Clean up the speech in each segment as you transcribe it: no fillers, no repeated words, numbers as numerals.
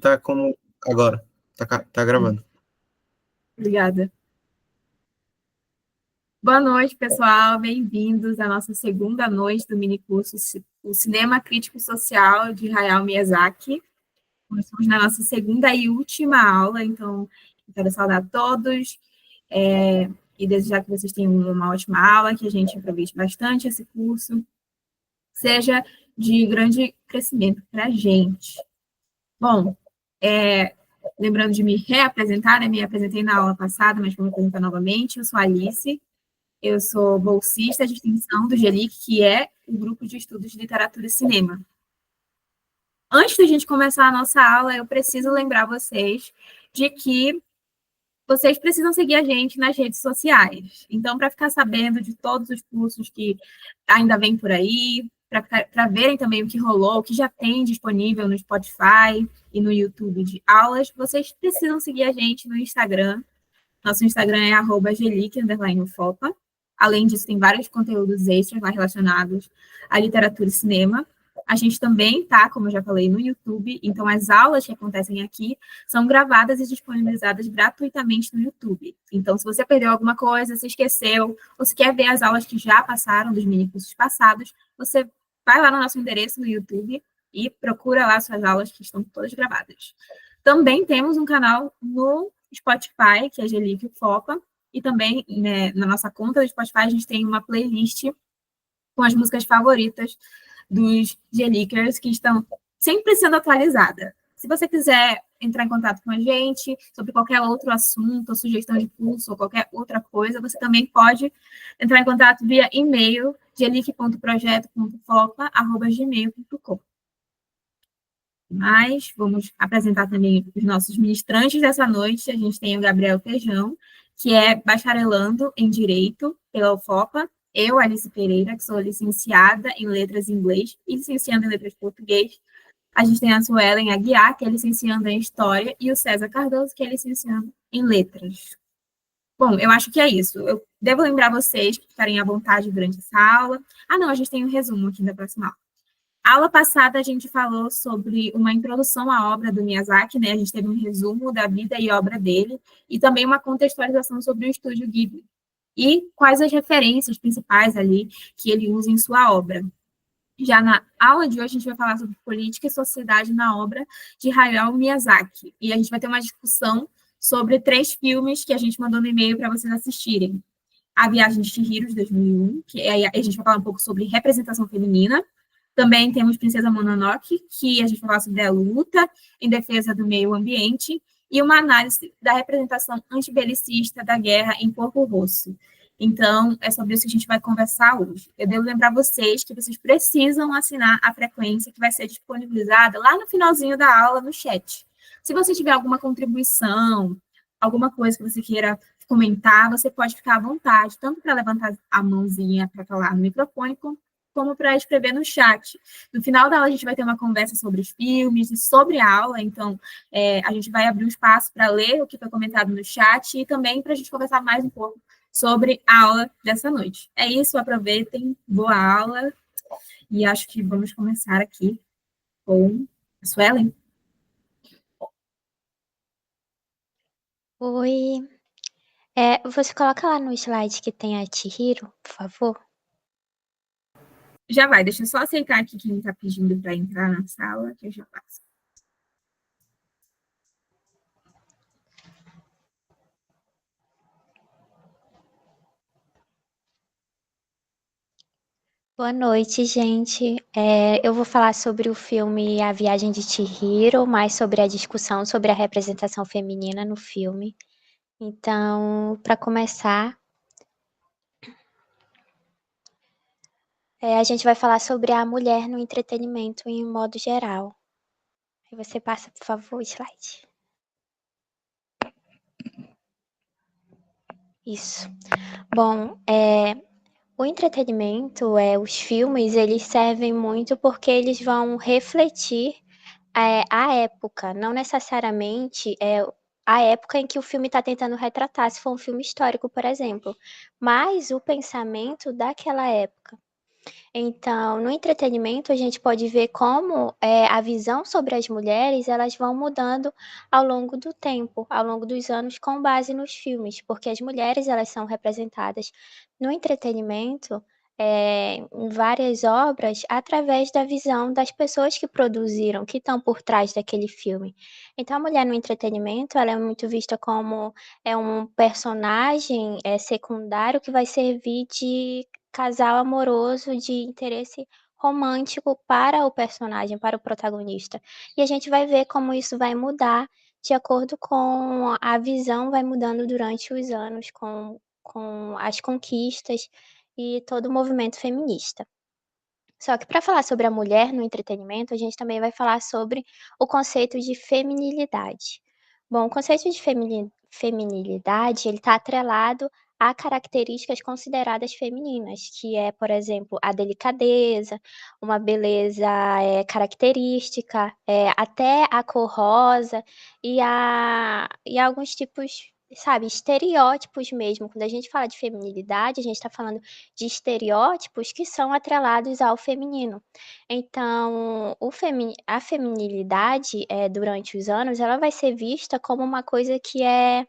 Tá como agora. Tá gravando. Obrigada. Boa noite, pessoal. Bem-vindos à nossa segunda noite do minicurso O Cinema Crítico Social de Hayao Miyazaki. Nós estamos na nossa segunda e última aula, então eu quero saudar todos e desejar que vocês tenham uma ótima aula, que a gente aproveite bastante esse curso, seja de grande crescimento para a gente. Bom, lembrando de me reapresentar, né? Me apresentei na aula passada, mas vou me apresentar novamente. Eu sou a Alice. Eu sou bolsista de extensão do GELIC, que é o Grupo de Estudos de Literatura e Cinema. Antes da gente começar a nossa aula, eu preciso lembrar vocês de que vocês precisam seguir a gente nas redes sociais. Então, para ficar sabendo de todos os cursos que ainda vêm por aí, para verem também o que rolou, o que já tem disponível no Spotify e no YouTube de aulas, vocês precisam seguir a gente no Instagram. Nosso Instagram é @gelic_ufopa. Além disso, tem vários conteúdos extras lá relacionados à literatura e cinema. A gente também tá, como eu já falei, no YouTube, então as aulas que acontecem aqui são gravadas e disponibilizadas gratuitamente no YouTube. Então, se você perdeu alguma coisa, se esqueceu, ou se quer ver as aulas que já passaram, dos minicursos passados, você vai lá no nosso endereço no YouTube e procura lá suas aulas que estão todas gravadas. Também temos um canal no Spotify, que é Gelic Fopa, e também, né, na nossa conta do Spotify a gente tem uma playlist com as músicas favoritas dos Gelikers, que estão sempre sendo atualizadas. Se você quiser entrar em contato com a gente sobre qualquer outro assunto, ou sugestão de curso, ou qualquer outra coisa, você também pode entrar em contato via e-mail, gelic.projeto.fopa@gmail.com. Mas vamos apresentar também os nossos ministrantes dessa noite. A gente tem o Gabriel Feijão, que é bacharelando em Direito pela UFOPA. Eu, Alice Pereira, que sou licenciada em Letras em Inglês e licenciada em Letras Português. A gente tem a Suelen Aguiar, que é licencianda em História, e o César Cardoso, que é licenciado em Letras. Bom, eu acho que é isso. Eu devo lembrar vocês que ficarem à vontade durante essa aula. Ah, não, a gente tem um resumo aqui da próxima aula. A aula passada, a gente falou sobre uma introdução à obra do Miyazaki, né? A gente teve um resumo da vida e obra dele, e também uma contextualização sobre o Estúdio Ghibli, e quais as referências principais ali que ele usa em sua obra. Já na aula de hoje, a gente vai falar sobre política e sociedade na obra de Hayao Miyazaki, e a gente vai ter uma discussão sobre 3 filmes que a gente mandou no e-mail para vocês assistirem. A Viagem de Chihiro, de 2001, que a gente vai falar um pouco sobre representação feminina. Também temos Princesa Mononoke, que a gente vai falar sobre a luta em defesa do meio ambiente, e uma análise da representação antibelicista da guerra em Porco Rosso. Então, é sobre isso que a gente vai conversar hoje. Eu devo lembrar vocês que vocês precisam assinar a frequência que vai ser disponibilizada lá no finalzinho da aula no chat. Se você tiver alguma contribuição, alguma coisa que você queira comentar, você pode ficar à vontade, tanto para levantar a mãozinha para falar no microfone, como para escrever no chat. No final da aula, a gente vai ter uma conversa sobre os filmes e sobre a aula, então a gente vai abrir um espaço para ler o que foi comentado no chat e também para a gente conversar mais um pouco sobre a aula dessa noite. É isso, aproveitem, boa aula, e acho que vamos começar aqui com a Suelen. Oi. Você coloca lá no slide que tem a Chihiro, por favor? Já vai, deixa eu só aceitar aqui quem está pedindo para entrar na sala, que eu já passo. Boa noite, gente. Eu vou falar sobre o filme A Viagem de Chihiro, mais sobre a discussão sobre a representação feminina no filme. Então, para começar, a gente vai falar sobre a mulher no entretenimento em modo geral. Aí você passa, por favor, o slide. Isso. Bom, o entretenimento, os filmes, eles servem muito porque eles vão refletir a época, não necessariamente a época em que o filme está tentando retratar, se for um filme histórico, por exemplo, mas o pensamento daquela época. Então, no entretenimento, a gente pode ver como a visão sobre as mulheres elas vão mudando ao longo do tempo, ao longo dos anos, com base nos filmes, porque as mulheres elas são representadas no entretenimento, em várias obras, através da visão das pessoas que produziram, que estão por trás daquele filme. Então, a mulher no entretenimento ela é muito vista como um personagem secundário que vai servir de casal amoroso de interesse romântico para o personagem, para o protagonista. E a gente vai ver como isso vai mudar de acordo com a visão vai mudando durante os anos, com as conquistas e todo o movimento feminista. Só que para falar sobre a mulher no entretenimento, a gente também vai falar sobre o conceito de feminilidade. Bom, o conceito de feminilidade, ele está atrelado a características consideradas femininas, que é, por exemplo, a delicadeza, uma beleza característica, até a cor rosa e alguns tipos, sabe, estereótipos mesmo. Quando a gente fala de feminilidade, a gente está falando de estereótipos que são atrelados ao feminino. Então, a feminilidade, durante os anos, ela vai ser vista como uma coisa que é,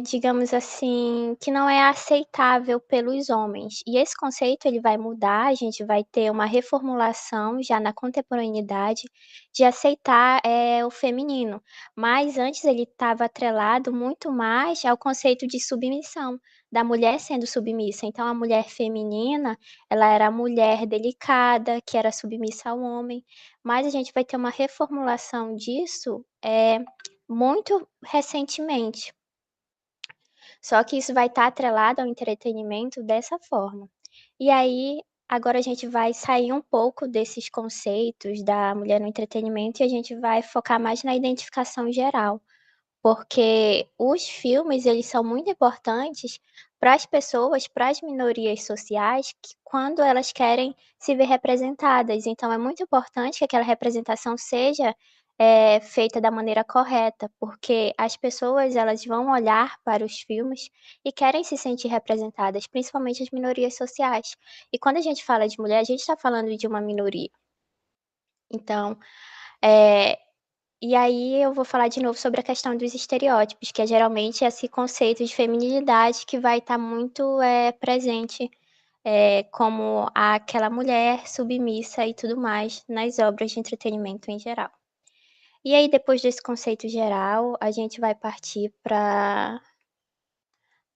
digamos assim, que não é aceitável pelos homens. E esse conceito ele vai mudar, a gente vai ter uma reformulação já na contemporaneidade de aceitar o feminino. Mas antes ele estava atrelado muito mais ao conceito de submissão, da mulher sendo submissa. Então a mulher feminina, ela era a mulher delicada, que era submissa ao homem. Mas a gente vai ter uma reformulação disso muito recentemente. Só que isso vai estar atrelado ao entretenimento dessa forma. E aí, agora a gente vai sair um pouco desses conceitos da mulher no entretenimento e a gente vai focar mais na identificação geral, porque os filmes, eles são muito importantes para as pessoas, para as minorias sociais, que quando elas querem se ver representadas. Então é muito importante que aquela representação seja, feita da maneira correta, porque as pessoas, elas vão olhar para os filmes e querem se sentir representadas, principalmente as minorias sociais. E quando a gente fala de mulher, a gente está falando de uma minoria. Então, eh e aí eu vou falar de novo sobre a questão dos estereótipos, que é geralmente esse conceito de feminilidade que vai estar muito, presente, como aquela mulher submissa e tudo mais nas obras de entretenimento em geral. E aí depois desse conceito geral, a gente vai partir para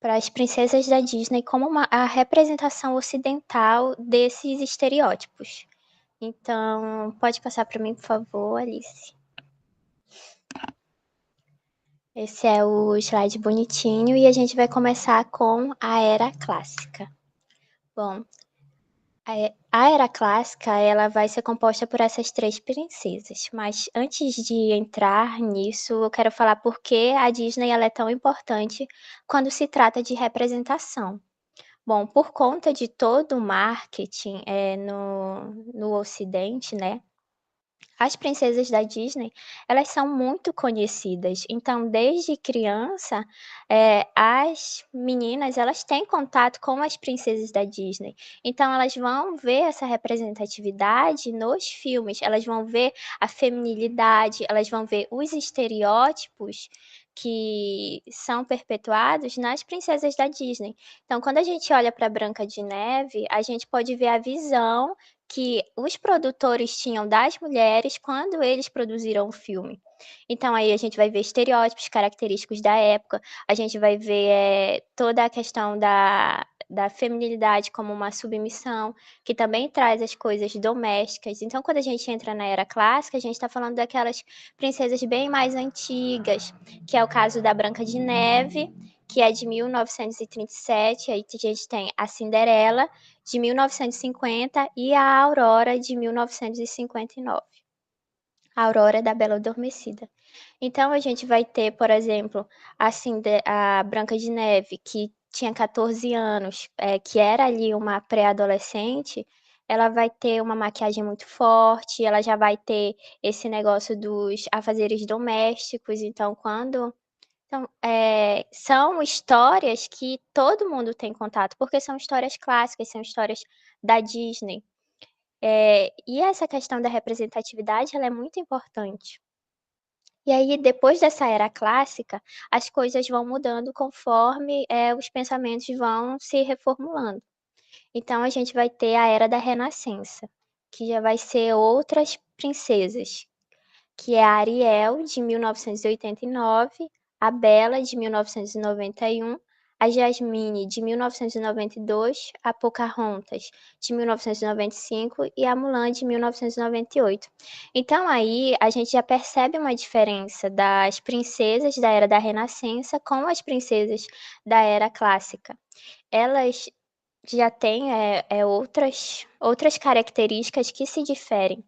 as princesas da Disney como a representação ocidental desses estereótipos. Então, pode passar para mim, por favor, Alice. Esse é o slide bonitinho e a gente vai começar com a Era Clássica. Bom, a Era Clássica, ela vai ser composta por essas 3 princesas, mas antes de entrar nisso, eu quero falar por que a Disney ela é tão importante quando se trata de representação. Bom, por conta de todo o marketing, no ocidente, né, as princesas da Disney, elas são muito conhecidas, então desde criança, as meninas elas têm contato com as princesas da Disney, então elas vão ver essa representatividade nos filmes, elas vão ver a feminilidade, elas vão ver os estereótipos que são perpetuados nas princesas da Disney. Então quando a gente olha pra Branca de Neve, a gente pode ver a visão que os produtores tinham das mulheres quando eles produziram o filme. Então aí a gente vai ver estereótipos característicos da época, a gente vai ver, toda a questão da feminilidade como uma submissão, que também traz as coisas domésticas. Então quando a gente entra na Era Clássica, a gente está falando daquelas princesas bem mais antigas, que é o caso da Branca de Neve, que é de 1937, aí a gente tem a Cinderela, de 1950 e a Aurora de 1959. A Aurora da Bela Adormecida. Então a gente vai ter, por exemplo, a Branca de Neve, que tinha 14 anos, que era ali uma pré-adolescente, ela vai ter uma maquiagem muito forte, ela já vai ter esse negócio dos afazeres domésticos, então quando Então, são histórias que todo mundo tem contato, porque são histórias clássicas, são histórias da Disney. E essa questão da representatividade, ela é muito importante. E aí, depois dessa era clássica, as coisas vão mudando conforme, os pensamentos vão se reformulando. Então a gente vai ter a era da Renascença, que já vai ser outras princesas, que é a Ariel, de 1989, a Bela, de 1991, a Jasmine, de 1992, a Pocahontas, de 1995 e a Mulan, de 1998. Então aí a gente já percebe uma diferença das princesas da era da Renascença com as princesas da era clássica. Elas já têm outras características que se diferem.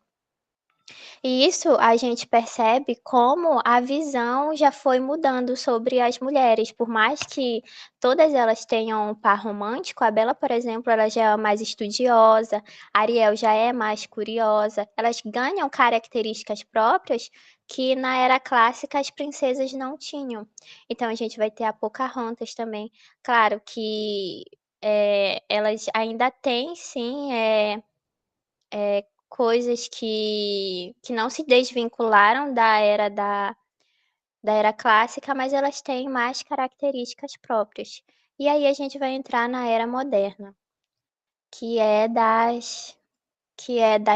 E isso a gente percebe como a visão já foi mudando sobre as mulheres, por mais que todas elas tenham um par romântico, a Bela, por exemplo, ela já é mais estudiosa, a Ariel já é mais curiosa, elas ganham características próprias que na era clássica as princesas não tinham. Então a gente vai ter a Pocahontas também. Claro que elas ainda têm, sim, coisas que não se desvincularam da era clássica, mas elas têm mais características próprias. E aí a gente vai entrar na era moderna, que é da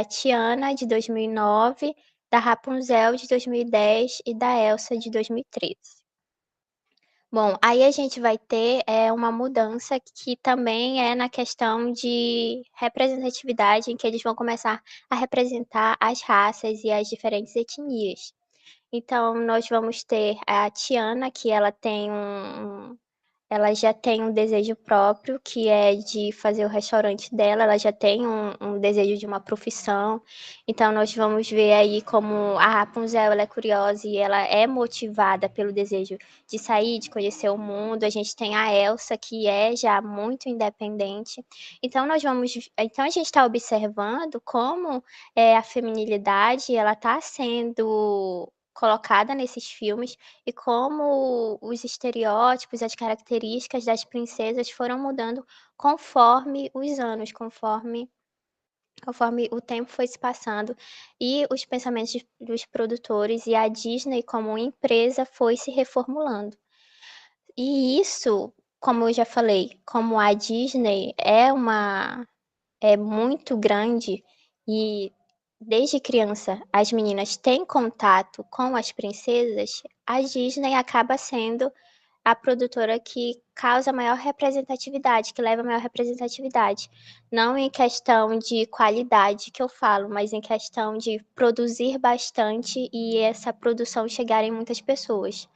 Tiana, de 2009, da Rapunzel, de 2010 e da Elsa, de 2013. Bom, aí a gente vai ter uma mudança que também é na questão de representatividade, em que eles vão começar a representar as raças e as diferentes etnias. Então, nós vamos ter a Tiana, que ela já tem um desejo próprio, que é de fazer o restaurante dela, ela já tem um desejo de uma profissão. Então, nós vamos ver aí como a Rapunzel, ela é curiosa e ela é motivada pelo desejo de sair, de conhecer o mundo. A gente tem a Elsa, que é já muito independente. Então, então a gente está observando como a feminilidade, ela está sendo colocada nesses filmes e como os estereótipos, as características das princesas foram mudando conforme os anos, conforme o tempo foi se passando e os pensamentos dos produtores e a Disney como empresa foi se reformulando. E isso, como eu já falei, como a Disney é muito grande e desde criança as meninas têm contato com as princesas, a Disney acaba sendo a produtora que causa maior representatividade, que leva maior representatividade. Não em questão de qualidade que eu falo, mas em questão de produzir bastante e essa produção chegar em muitas pessoas.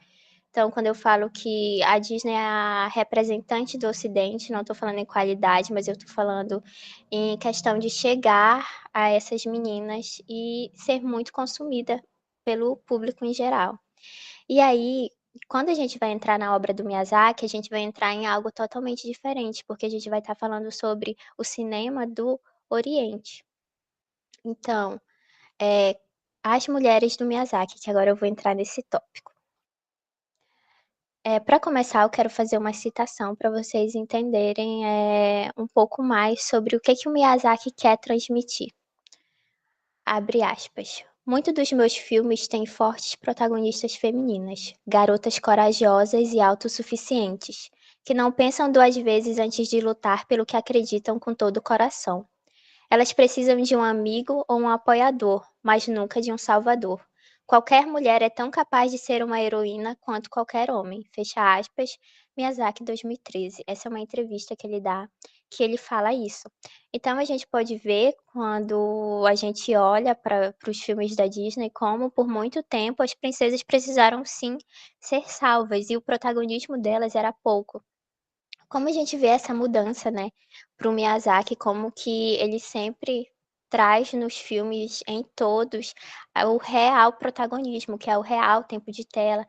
Então, quando eu falo que a Disney é a representante do Ocidente, não estou falando em qualidade, mas eu estou falando em questão de chegar a essas meninas e ser muito consumida pelo público em geral. E aí, quando a gente vai entrar na obra do Miyazaki, a gente vai entrar em algo totalmente diferente, porque a gente vai estar falando sobre o cinema do Oriente. Então, as mulheres do Miyazaki, que agora eu vou entrar nesse tópico. Para começar, eu quero fazer uma citação para vocês entenderem um pouco mais sobre o que o Miyazaki quer transmitir. Abre aspas. Muitos dos meus filmes têm fortes protagonistas femininas, garotas corajosas e autossuficientes, que não pensam duas vezes antes de lutar pelo que acreditam com todo o coração. Elas precisam de um amigo ou um apoiador, mas nunca de um salvador. Qualquer mulher é tão capaz de ser uma heroína quanto qualquer homem. Fecha aspas, Miyazaki 2013. Essa é uma entrevista que ele dá, que ele fala isso. Então a gente pode ver, quando a gente olha para os filmes da Disney, como por muito tempo as princesas precisaram sim ser salvas e o protagonismo delas era pouco. Como a gente vê essa mudança, né, para o Miyazaki, como que ele sempre traz nos filmes, em todos, o real protagonismo, que é o real tempo de tela,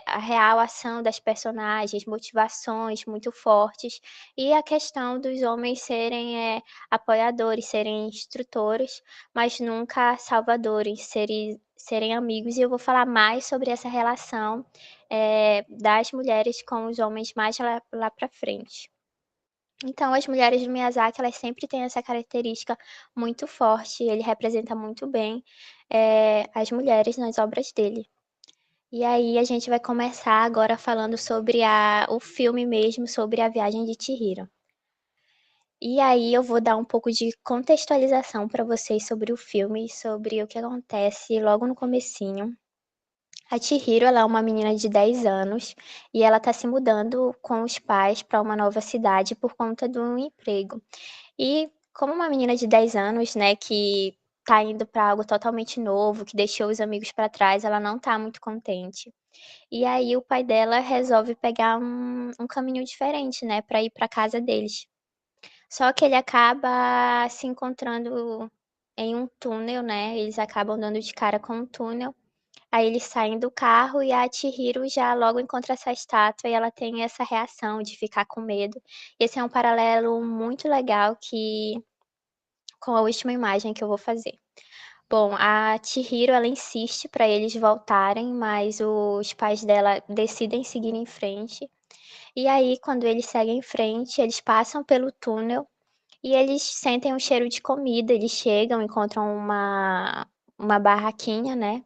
a real ação das personagens, motivações muito fortes, e a questão dos homens serem apoiadores, serem instrutores, mas nunca salvadores, serem amigos, e eu vou falar mais sobre essa relação, das mulheres com os homens mais lá pra frente. Então, as mulheres do Miyazaki, elas sempre têm essa característica muito forte, ele representa muito bem, as mulheres nas obras dele. E aí a gente vai começar agora falando sobre o filme mesmo, sobre A Viagem de Chihiro. E aí eu vou dar um pouco de contextualização para vocês sobre o filme, sobre o que acontece logo no comecinho. A Chihiro, ela é uma menina de 10 anos e ela está se mudando com os pais para uma nova cidade por conta de um emprego. E como uma menina de 10 anos, né, que tá indo para algo totalmente novo, que deixou os amigos para trás, ela não tá muito contente. E aí o pai dela resolve pegar um caminho diferente, né, para ir para casa deles. Só que ele acaba se encontrando em um túnel, né, eles acabam dando de cara com um túnel. Aí eles saem do carro e a Chihiro já logo encontra essa estátua e ela tem essa reação de ficar com medo. Esse é um paralelo muito legal com a última imagem que eu vou fazer. Bom, a Chihiro, ela insiste para eles voltarem, mas os pais dela decidem seguir em frente. E aí, quando eles seguem em frente, eles passam pelo túnel e eles sentem um cheiro de comida. Eles chegam, encontram uma barraquinha, né?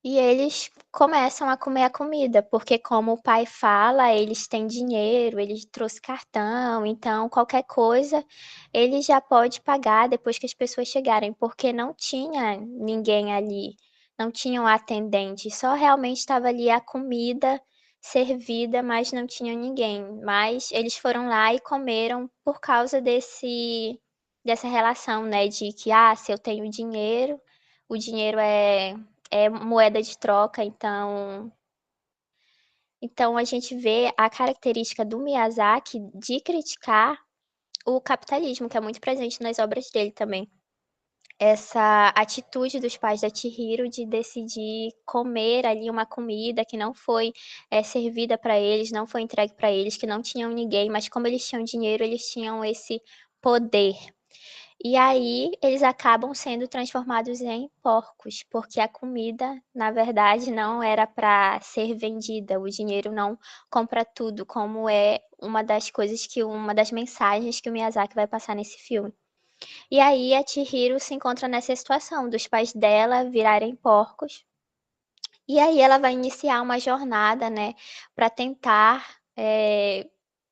E eles começam a comer a comida, porque como o pai fala, eles têm dinheiro, ele trouxe cartão, então qualquer coisa ele já pode pagar depois que as pessoas chegarem, porque não tinha ninguém ali, não tinham atendente, só realmente estava ali a comida servida, mas não tinha ninguém. Mas eles foram lá e comeram por causa dessa relação, né, de que, se eu tenho dinheiro, o dinheiro é moeda de troca, então a gente vê a característica do Miyazaki de criticar o capitalismo, que é muito presente nas obras dele também. Essa atitude dos pais da Chihiro de decidir comer ali uma comida que não foi servida para eles, não foi entregue para eles, que não tinham ninguém, mas como eles tinham dinheiro, eles tinham esse poder. E aí eles acabam sendo transformados em porcos, porque a comida, na verdade, não era para ser vendida. O dinheiro não compra tudo, como é uma das mensagens que o Miyazaki vai passar nesse filme. E aí a Chihiro se encontra nessa situação dos pais dela virarem porcos. E aí ela vai iniciar uma jornada, né, para tentar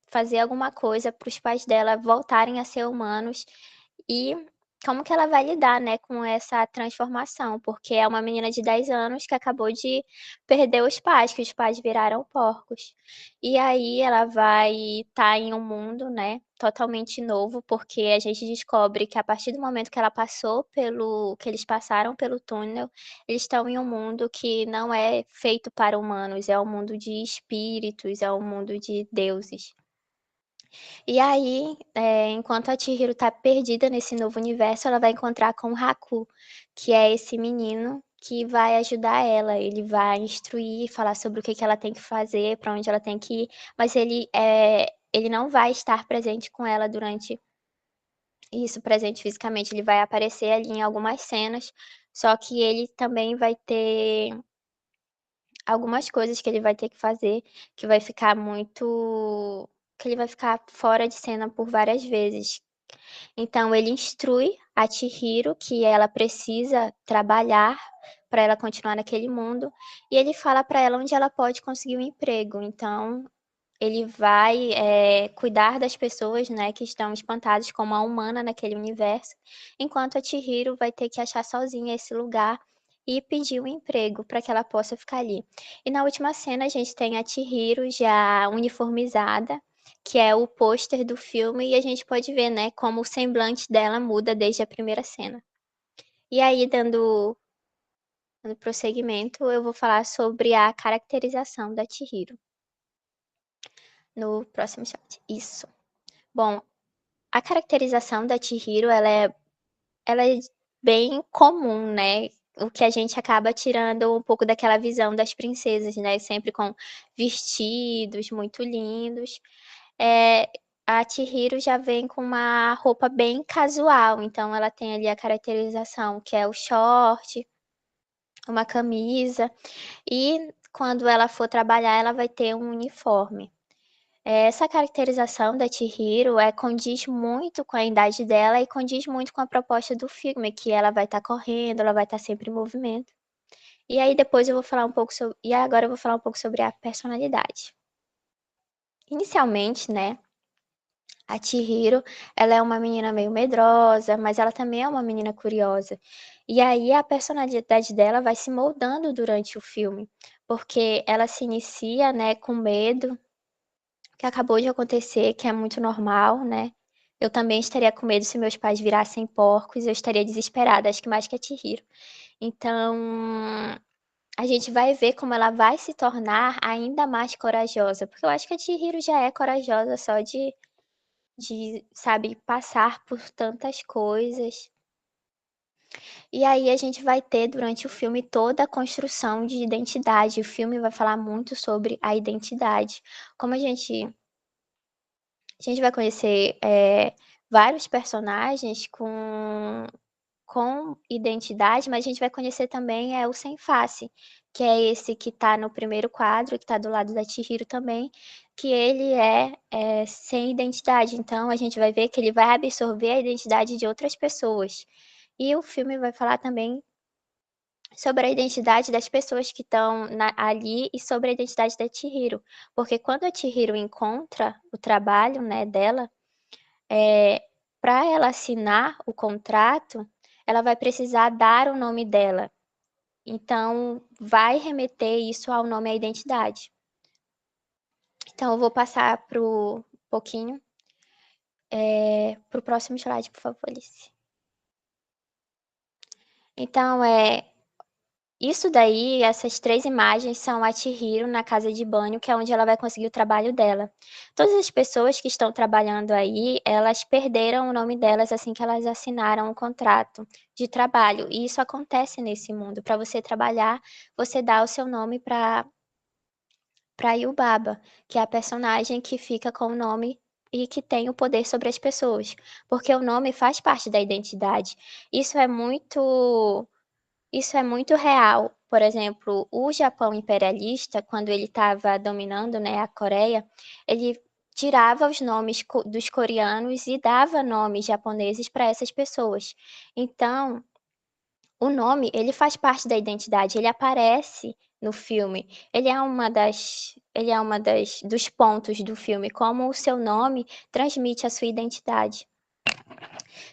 fazer alguma coisa para os pais dela voltarem a ser humanos e como que ela vai lidar, né, com essa transformação, porque é uma menina de 10 anos que acabou de perder os pais, que os pais viraram porcos. E aí ela vai estar em um mundo, né, totalmente novo, porque a gente descobre que a partir do momento que que eles passaram pelo túnel, eles estão em um mundo que não é feito para humanos, é um mundo de espíritos, é um mundo de deuses. E aí, enquanto a Chihiro tá perdida nesse novo universo, ela vai encontrar com o Haku, que é esse menino que vai ajudar ela. Ele vai instruir, falar sobre o que ela tem que fazer, para onde ela tem que ir, mas ele não vai estar presente com ela durante isso, presente fisicamente. Ele vai aparecer ali em algumas cenas, só que ele também vai ter algumas coisas que ele vai ter que fazer, que vai ficar muito que ele vai ficar fora de cena por várias vezes. Então ele instrui a Chihiro que ela precisa trabalhar para ela continuar naquele mundo, e ele fala para ela onde ela pode conseguir um emprego. Então ele vai cuidar das pessoas, né, que estão espantadas como a humana naquele universo, enquanto a Chihiro vai ter que achar sozinha esse lugar e pedir um emprego para que ela possa ficar ali. E na última cena a gente tem a Chihiro já uniformizada, que é o pôster do filme, e a gente pode ver, né, como o semblante dela muda desde a primeira cena. E aí, dando prosseguimento, eu vou falar sobre a caracterização da Chihiro. No próximo slide. Isso. Bom, a caracterização da Chihiro, ela é bem comum, né? O que a gente acaba tirando um pouco daquela visão das princesas, né? Sempre com vestidos muito lindos. É, a Chihiro já vem com uma roupa bem casual, então ela tem ali a caracterização que é o short, uma camisa, e quando ela for trabalhar, ela vai ter um uniforme. Essa caracterização da Chihiro condiz muito com a idade dela e condiz muito com a proposta do filme, que ela vai estar correndo, ela vai estar sempre em movimento. E aí depois eu vou falar um pouco sobre, e agora eu vou falar um pouco sobre a personalidade. Inicialmente, né, a Chihiro, ela é uma menina meio medrosa, mas ela também é uma menina curiosa. E aí a personalidade dela vai se moldando durante o filme, porque ela se inicia, né, com medo, que acabou de acontecer, que é muito normal, né? Eu também estaria com medo se meus pais virassem porcos, eu estaria desesperada, acho que mais que a Chihiro. Então, a gente vai ver como ela vai se tornar ainda mais corajosa, porque eu acho que a Chihiro já é corajosa só de, sabe, passar por tantas coisas. E aí a gente vai ter durante o filme toda a construção de identidade. O filme vai falar muito sobre a identidade. Como a gente vai conhecer vários personagens com identidade, mas a gente vai conhecer também o Sem Face, que é esse que está no primeiro quadro, que está do lado da Chihiro também, que ele é sem identidade. Então a gente vai ver que ele vai absorver a identidade de outras pessoas. E o filme vai falar também sobre a identidade das pessoas que estão ali e sobre a identidade da Chihiro. Porque quando a Chihiro encontra o trabalho, né, dela, para ela assinar o contrato, ela vai precisar dar o nome dela. Então, vai remeter isso ao nome e à identidade. Então, eu vou passar para um pouquinho para o próximo slide, por favor, Alice. Então, isso daí, essas 3 imagens são a Chihiro na casa de banho, que é onde ela vai conseguir o trabalho dela. Todas as pessoas que estão trabalhando aí, elas perderam o nome delas assim que elas assinaram o contrato de trabalho. E isso acontece nesse mundo. Para você trabalhar, você dá o seu nome para Yubaba, que é a personagem que fica com o nome e que tem o poder sobre as pessoas, porque o nome faz parte da identidade. Isso é muito real. Por exemplo, o Japão imperialista, quando ele estava dominando, né, a Coreia, ele tirava os nomes dos coreanos e dava nomes japoneses para essas pessoas. Então, o nome, ele faz parte da identidade, ele aparece no filme. Ele é uma das dos pontos do filme, como o seu nome transmite a sua identidade.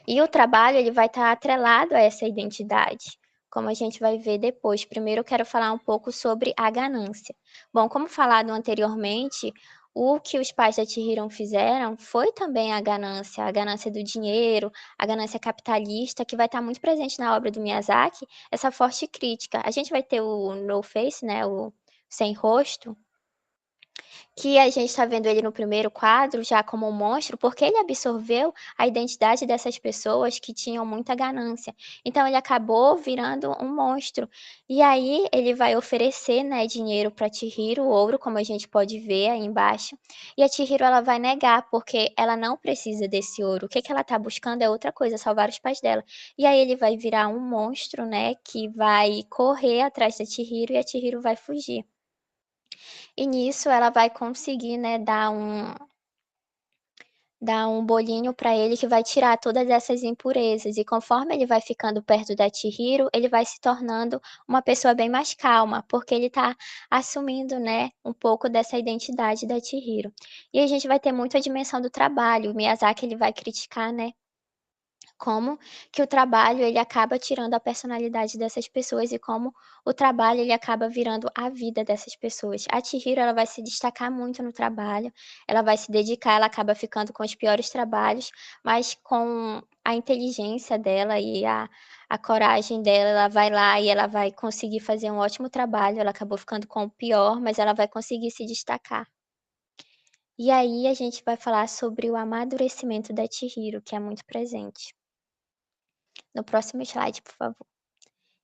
E o trabalho ele vai estar atrelado a essa identidade, como a gente vai ver depois. Primeiro eu quero falar um pouco sobre a ganância. Bom, como falado anteriormente, o que os pais da Chihiro fizeram foi também a ganância do dinheiro, a ganância capitalista, que vai estar muito presente na obra do Miyazaki, essa forte crítica. A gente vai ter o no face, né, o sem rosto, que a gente está vendo ele no primeiro quadro já como um monstro, porque ele absorveu a identidade dessas pessoas que tinham muita ganância. Então ele acabou virando um monstro. E aí ele vai oferecer, né, dinheiro para Chihiro, ouro, como a gente pode ver aí embaixo. E a Chihiro ela vai negar, porque ela não precisa desse ouro. O que ela está buscando é outra coisa, salvar os pais dela. E aí ele vai virar um monstro, né, que vai correr atrás da Chihiro e a Chihiro vai fugir. E nisso ela vai conseguir, né, dar um bolinho para ele que vai tirar todas essas impurezas. E conforme ele vai ficando perto da Chihiro, ele vai se tornando uma pessoa bem mais calma, porque ele está assumindo, né, um pouco dessa identidade da Chihiro. E a gente vai ter muito a dimensão do trabalho. O Miyazaki ele vai criticar, né, como que o trabalho ele acaba tirando a personalidade dessas pessoas e como o trabalho ele acaba virando a vida dessas pessoas. A Chihiro ela vai se destacar muito no trabalho, ela vai se dedicar, ela acaba ficando com os piores trabalhos, mas com a inteligência dela e a coragem dela, ela vai lá e ela vai conseguir fazer um ótimo trabalho. Ela acabou ficando com o pior, mas ela vai conseguir se destacar. E aí a gente vai falar sobre o amadurecimento da Chihiro, que é muito presente. No próximo slide, por favor.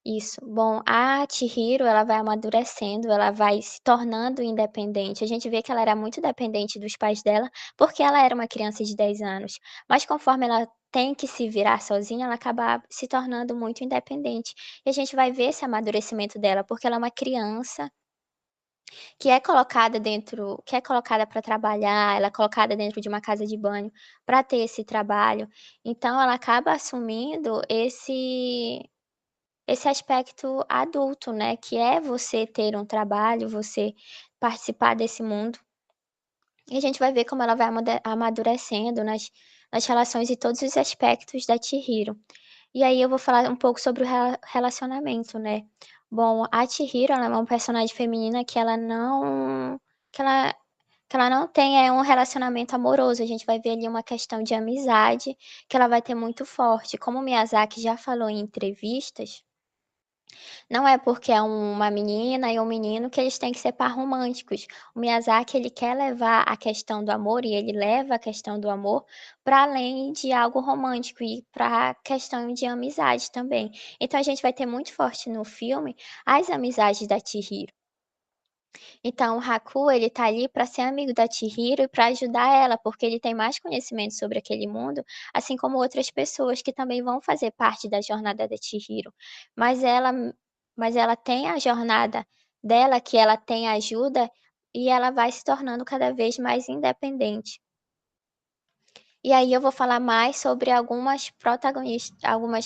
Isso. Bom, a Chihiro, ela vai amadurecendo, ela vai se tornando independente. A gente vê que ela era muito dependente dos pais dela, porque ela era uma criança de 10 anos. Mas conforme ela tem que se virar sozinha, ela acaba se tornando muito independente. E a gente vai ver esse amadurecimento dela, porque ela é uma criança que é colocada para trabalhar, ela é colocada dentro de uma casa de banho para ter esse trabalho. Então ela acaba assumindo esse aspecto adulto, né, que é você ter um trabalho, você participar desse mundo. E a gente vai ver como ela vai amadurecendo nas relações e todos os aspectos da Chihiro. E aí eu vou falar um pouco sobre o relacionamento, né. Bom, a Chihiro, ela é uma personagem feminina que ela que ela não tem, um relacionamento amoroso, a gente vai ver ali uma questão de amizade, que ela vai ter muito forte. Como o Miyazaki já falou em entrevistas, não é porque é uma menina e um menino que eles têm que ser par românticos. O Miyazaki, ele quer levar a questão do amor e ele leva a questão do amor para além de algo romântico e para a questão de amizade também. Então a gente vai ter muito forte no filme as amizades da Chihiro. Então o Haku, ele tá ali para ser amigo da Chihiro e para ajudar ela, porque ele tem mais conhecimento sobre aquele mundo, assim como outras pessoas que também vão fazer parte da jornada da Chihiro. Mas ela mas ela tem a jornada dela, que ela tem ajuda, e ela vai se tornando cada vez mais independente. E aí eu vou falar mais sobre algumas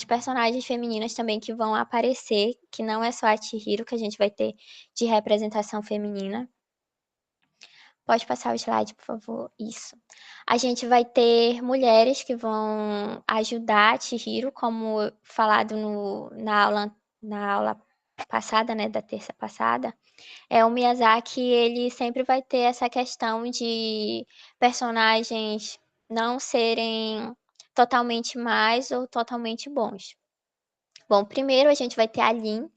personagens femininas também que vão aparecer, que não é só a Chihiro que a gente vai ter de representação feminina. Pode passar o slide, por favor. Isso. A gente vai ter mulheres que vão ajudar a Chihiro, como falado na aula passada, né, da terça passada. O Miyazaki, ele sempre vai ter essa questão de personagens não serem totalmente mais ou totalmente bons. Bom, primeiro a gente vai ter a Lin,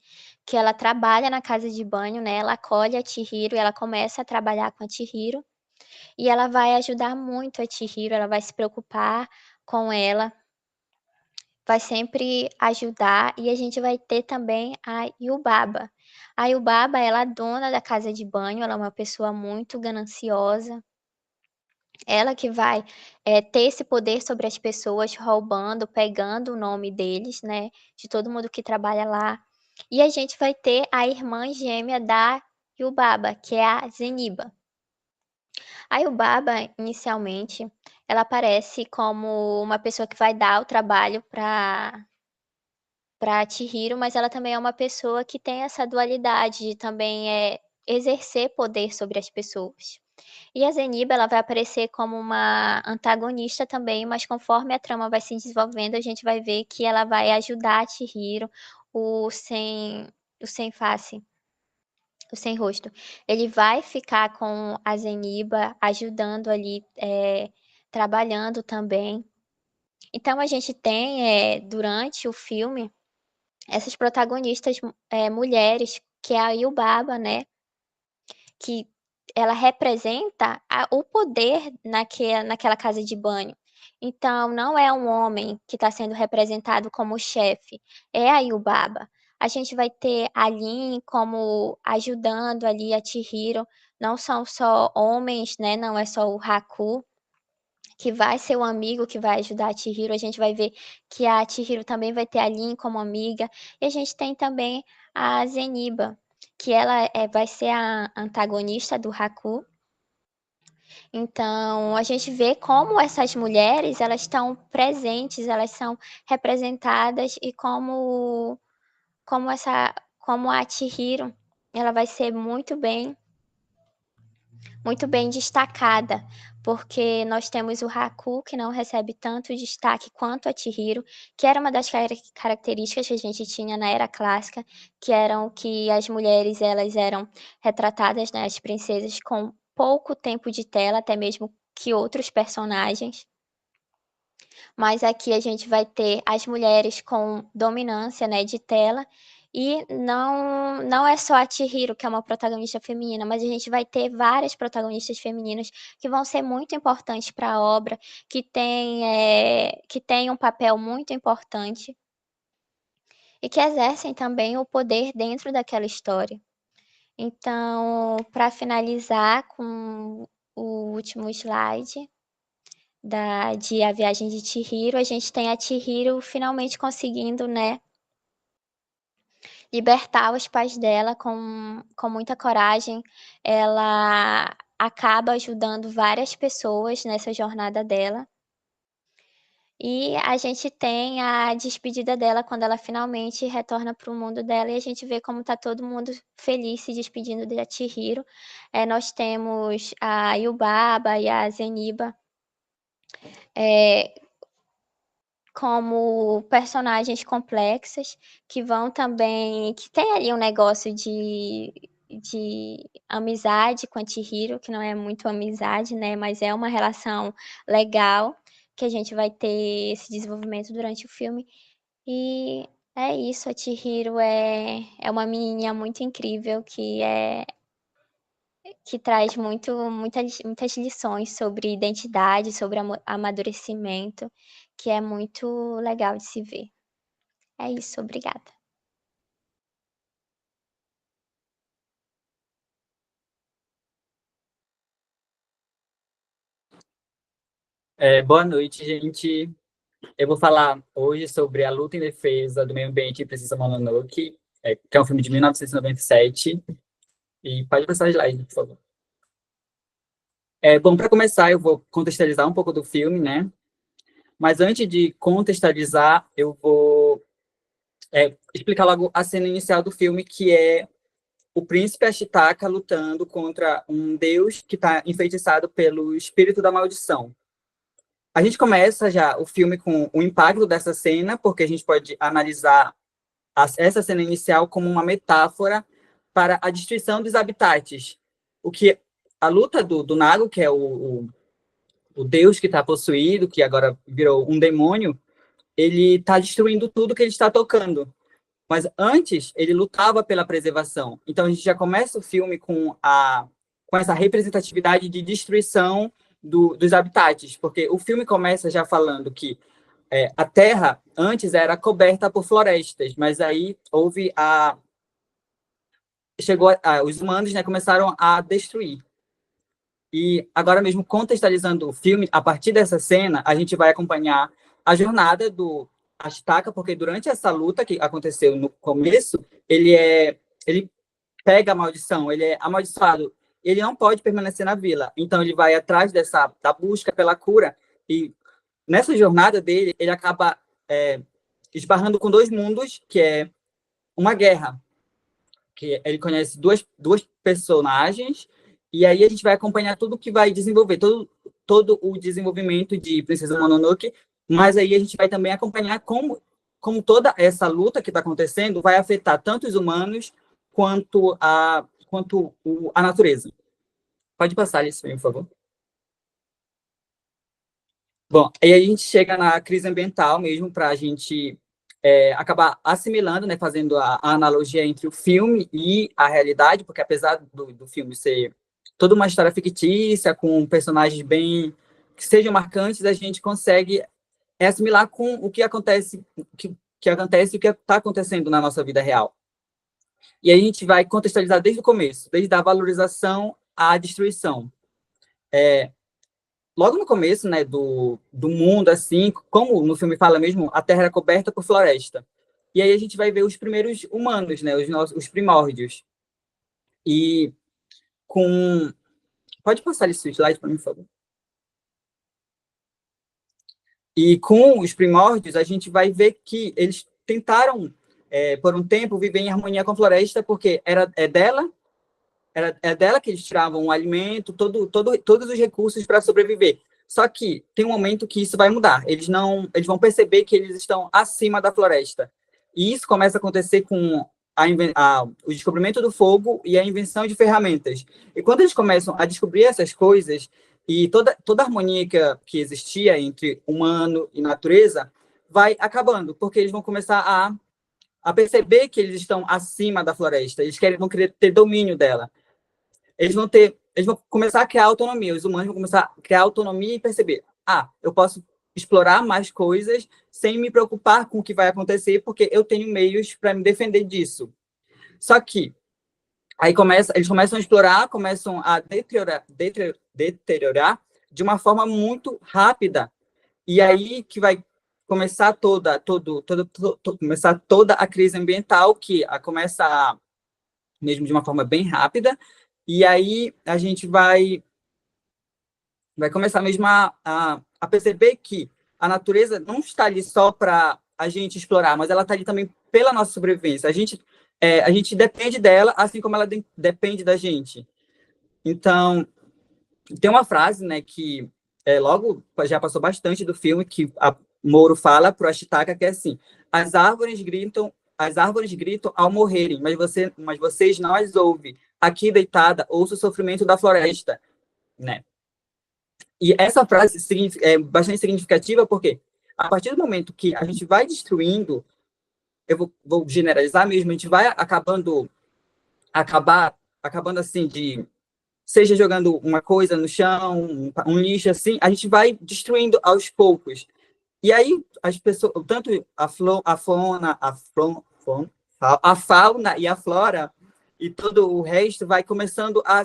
que ela trabalha na casa de banho, né, ela acolhe a Chihiro e ela começa a trabalhar com a Chihiro, e ela vai ajudar muito a Chihiro, ela vai se preocupar com ela, vai sempre ajudar, e a gente vai ter também a Yubaba. A Yubaba, ela é a dona da casa de banho, ela é uma pessoa muito gananciosa, ela que vai, ter esse poder sobre as pessoas, roubando, pegando o nome deles, né, de todo mundo que trabalha lá. E a gente vai ter a irmã gêmea da Yubaba, que é a Zeniba. A Yubaba, inicialmente, ela aparece como uma pessoa que vai dar o trabalho para Chihiro, mas ela também é uma pessoa que tem essa dualidade de também, exercer poder sobre as pessoas. E a Zeniba, ela vai aparecer como uma antagonista também, mas conforme a trama vai se desenvolvendo, a gente vai ver que ela vai ajudar a Chihiro, o sem o sem face, o sem rosto. Ele vai ficar com a Zeniba, ajudando ali, trabalhando também. Então a gente tem, durante o filme, essas protagonistas, mulheres, que é a Yubaba, né, que ela representa o poder naquela casa de banho. Então, não é um homem que está sendo representado como chefe, é a Yubaba. A gente vai ter a Lin como ajudando ali a Chihiro, não são só homens, né, não é só o Haku, que vai ser o amigo que vai ajudar a Chihiro, a gente vai ver que a Chihiro também vai ter a Lin como amiga, e a gente tem também a Zeniba, que ela vai ser a antagonista do Haku. Então, a gente vê como essas mulheres, elas estão presentes, elas são representadas e como a Chihiro, ela vai ser muito bem destacada, porque nós temos o Haku, que não recebe tanto destaque quanto a Chihiro, que era uma das características que a gente tinha na era clássica, que eram que as mulheres elas eram retratadas, né, as princesas, com pouco tempo de tela, até mesmo que outros personagens. Mas aqui a gente vai ter as mulheres com dominância, né, de tela, e não é só a Chihiro que é uma protagonista feminina, mas a gente vai ter várias protagonistas femininas que vão ser muito importantes para a obra, que têm um papel muito importante e que exercem também o poder dentro daquela história. Então, para finalizar com o último slide, de A Viagem de Chihiro, a gente tem a Chihiro finalmente conseguindo, né, libertar os pais dela com muita coragem. Ela acaba ajudando várias pessoas nessa jornada dela. E a gente tem a despedida dela quando ela finalmente retorna para o mundo dela e a gente vê como tá todo mundo feliz se despedindo da Chihiro. Nós temos a Yubaba e a Zeniba como personagens complexas que vão também, que tem ali um negócio de amizade com a Chihiro, que não é muito amizade, né, mas é uma relação legal, que a gente vai ter esse desenvolvimento durante o filme. E é isso, a Chihiro é uma menininha muito incrível que traz muitas lições sobre identidade, sobre amadurecimento, que é muito legal de se ver. É isso, obrigada. Boa noite, gente. Eu vou falar hoje sobre a luta em defesa do meio ambiente em Princesa Mononoke, que é um filme de 1997. E pode passar a slide, por favor. Bom, para começar, eu vou contextualizar um pouco do filme, né? Mas antes de contextualizar, eu vou explicar logo a cena inicial do filme, que é o príncipe Ashitaka lutando contra um deus que está enfeitiçado pelo espírito da maldição. A gente começa já o filme com o impacto dessa cena, porque a gente pode analisar essa cena inicial como uma metáfora para a destruição dos habitats. O que a luta do Nago, que é o deus que está possuído, que agora virou um demônio, ele está destruindo tudo que ele está tocando. Mas antes, ele lutava pela preservação. Então, a gente já começa o filme com essa representatividade de destruição dos habitats, porque o filme começa já falando que a Terra antes era coberta por florestas, mas aí houve os humanos, né, começaram a destruir. E agora mesmo, contextualizando o filme, a partir dessa cena, a gente vai acompanhar a jornada do Ashitaka, porque durante essa luta que aconteceu no começo, ele pega a maldição, ele é amaldiçoado, ele não pode permanecer na vila, então ele vai atrás da busca pela cura, e nessa jornada dele, ele acaba esbarrando com dois mundos, que é uma guerra, que ele conhece duas personagens, e aí a gente vai acompanhar tudo que vai desenvolver, todo o desenvolvimento de Princesa Mononoke, mas aí a gente vai também acompanhar como toda essa luta que está acontecendo vai afetar tanto os humanos quanto a natureza. Pode passar isso, por favor. Bom, aí a gente chega na crise ambiental mesmo, para a gente acabar assimilando, né, fazendo a analogia entre o filme e a realidade, porque apesar do filme ser toda uma história fictícia, com personagens que sejam marcantes, a gente consegue assimilar com o que acontece, que acontece e o que está acontecendo na nossa vida real. E aí a gente vai contextualizar desde o começo, desde a valorização à destruição. Logo no começo, né, do mundo, assim, como no filme fala mesmo, a Terra era coberta por floresta. E aí a gente vai ver os primeiros humanos, né, os primórdios. E Pode passar esse slide para mim, por favor? E com os primórdios, a gente vai ver que eles tentaram, por um tempo, viver em harmonia com a floresta, porque era dela que eles tiravam o alimento, todos os recursos para sobreviver. Só que tem um momento que isso vai mudar. Eles vão perceber que eles estão acima da floresta. E isso começa a acontecer com o descobrimento do fogo e a invenção de ferramentas. E quando eles começam a descobrir essas coisas, e toda a harmonia que existia entre humano e natureza vai acabando, porque eles vão começar a perceber que eles estão acima da floresta, vão querer ter domínio dela. Eles vão começar a criar autonomia, os humanos vão começar a criar autonomia e perceber, eu posso explorar mais coisas sem me preocupar com o que vai acontecer, porque eu tenho meios para me defender disso. Só que aí eles começam a explorar, começam a deteriorar de uma forma muito rápida. E aí que vai começar começar toda a crise ambiental, que começa mesmo de uma forma bem rápida, e aí a gente vai começar mesmo a perceber que a natureza não está ali só para a gente explorar, mas ela está ali também pela nossa sobrevivência. A gente depende dela, assim como ela depende da gente. Então, tem uma frase, né, que logo já passou bastante do filme, que a Moro fala para o Ashitaka, que é assim: as árvores gritam ao morrerem, mas vocês não as ouvem. Aqui deitada, ouço o sofrimento da floresta, né? E essa frase é bastante significativa, porque a partir do momento que a gente vai destruindo, eu vou generalizar mesmo, a gente vai acabando assim, seja jogando uma coisa no chão, um lixo assim, a gente vai destruindo aos poucos. E aí as pessoas, tanto a fauna e a flora e todo o resto vai começando a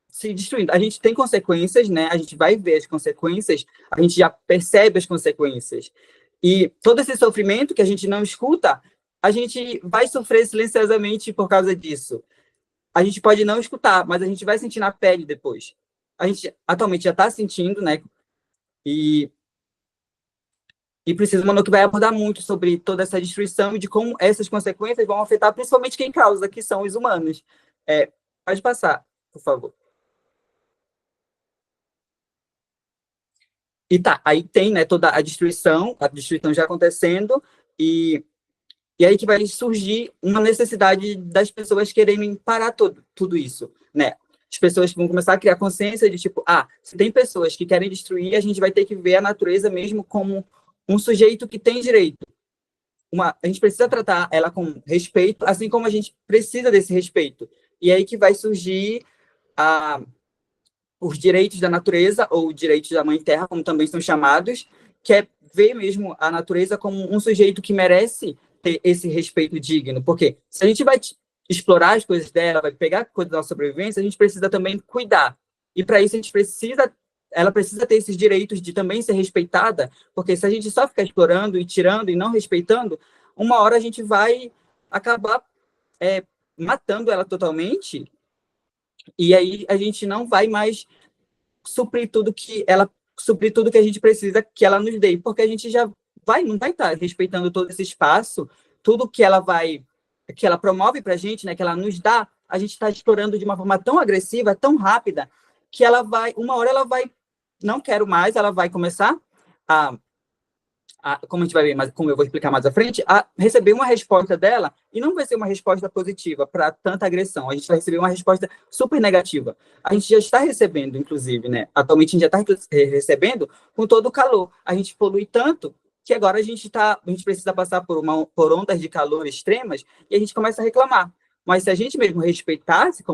se destruindo. A gente tem consequências, né? A gente vai ver as consequências, a gente já percebe as consequências. E todo esse sofrimento que a gente não escuta, a gente vai sofrer silenciosamente por causa disso. A gente pode não escutar, mas a gente vai sentir na pele depois. A gente atualmente já está sentindo, né? E precisa que vai abordar muito sobre toda essa destruição e de como essas consequências vão afetar principalmente quem causa, que são os humanos. Pode passar, por favor. E tá, aí tem, né, toda a destruição já acontecendo, e aí que vai surgir uma necessidade das pessoas quererem parar tudo isso, né? As pessoas vão começar a criar consciência de tipo, se tem pessoas que querem destruir, a gente vai ter que ver a natureza mesmo como um sujeito que tem direito. A gente precisa tratar ela com respeito, assim como a gente precisa desse respeito. E aí que vai surgir os direitos da natureza, ou direitos da mãe terra, como também são chamados, que é ver mesmo a natureza como um sujeito que merece ter esse respeito digno. Porque se a gente vai explorar as coisas dela, vai pegar coisas da sobrevivência, a gente precisa também cuidar. E para isso ela precisa ter esses direitos de também ser respeitada, porque se a gente só ficar explorando e tirando e não respeitando, uma hora a gente vai acabar matando ela totalmente, e aí a gente não vai mais suprir tudo que a gente precisa que ela nos dê, porque a gente já não vai estar respeitando todo esse espaço, tudo que ela promove para a gente, né, que ela nos dá, a gente está explorando de uma forma tão agressiva, tão rápida, que uma hora ela vai, não quero mais, ela vai começar como a gente vai ver, mas como eu vou explicar mais à frente, a receber uma resposta dela, e não vai ser uma resposta positiva para tanta agressão, a gente vai receber uma resposta super negativa. A gente já está recebendo, inclusive, né? Atualmente a gente já está recebendo com todo o calor. A gente polui tanto que agora a gente precisa passar por ondas de calor extremas e a gente começa a reclamar. Mas se a gente mesmo respeitasse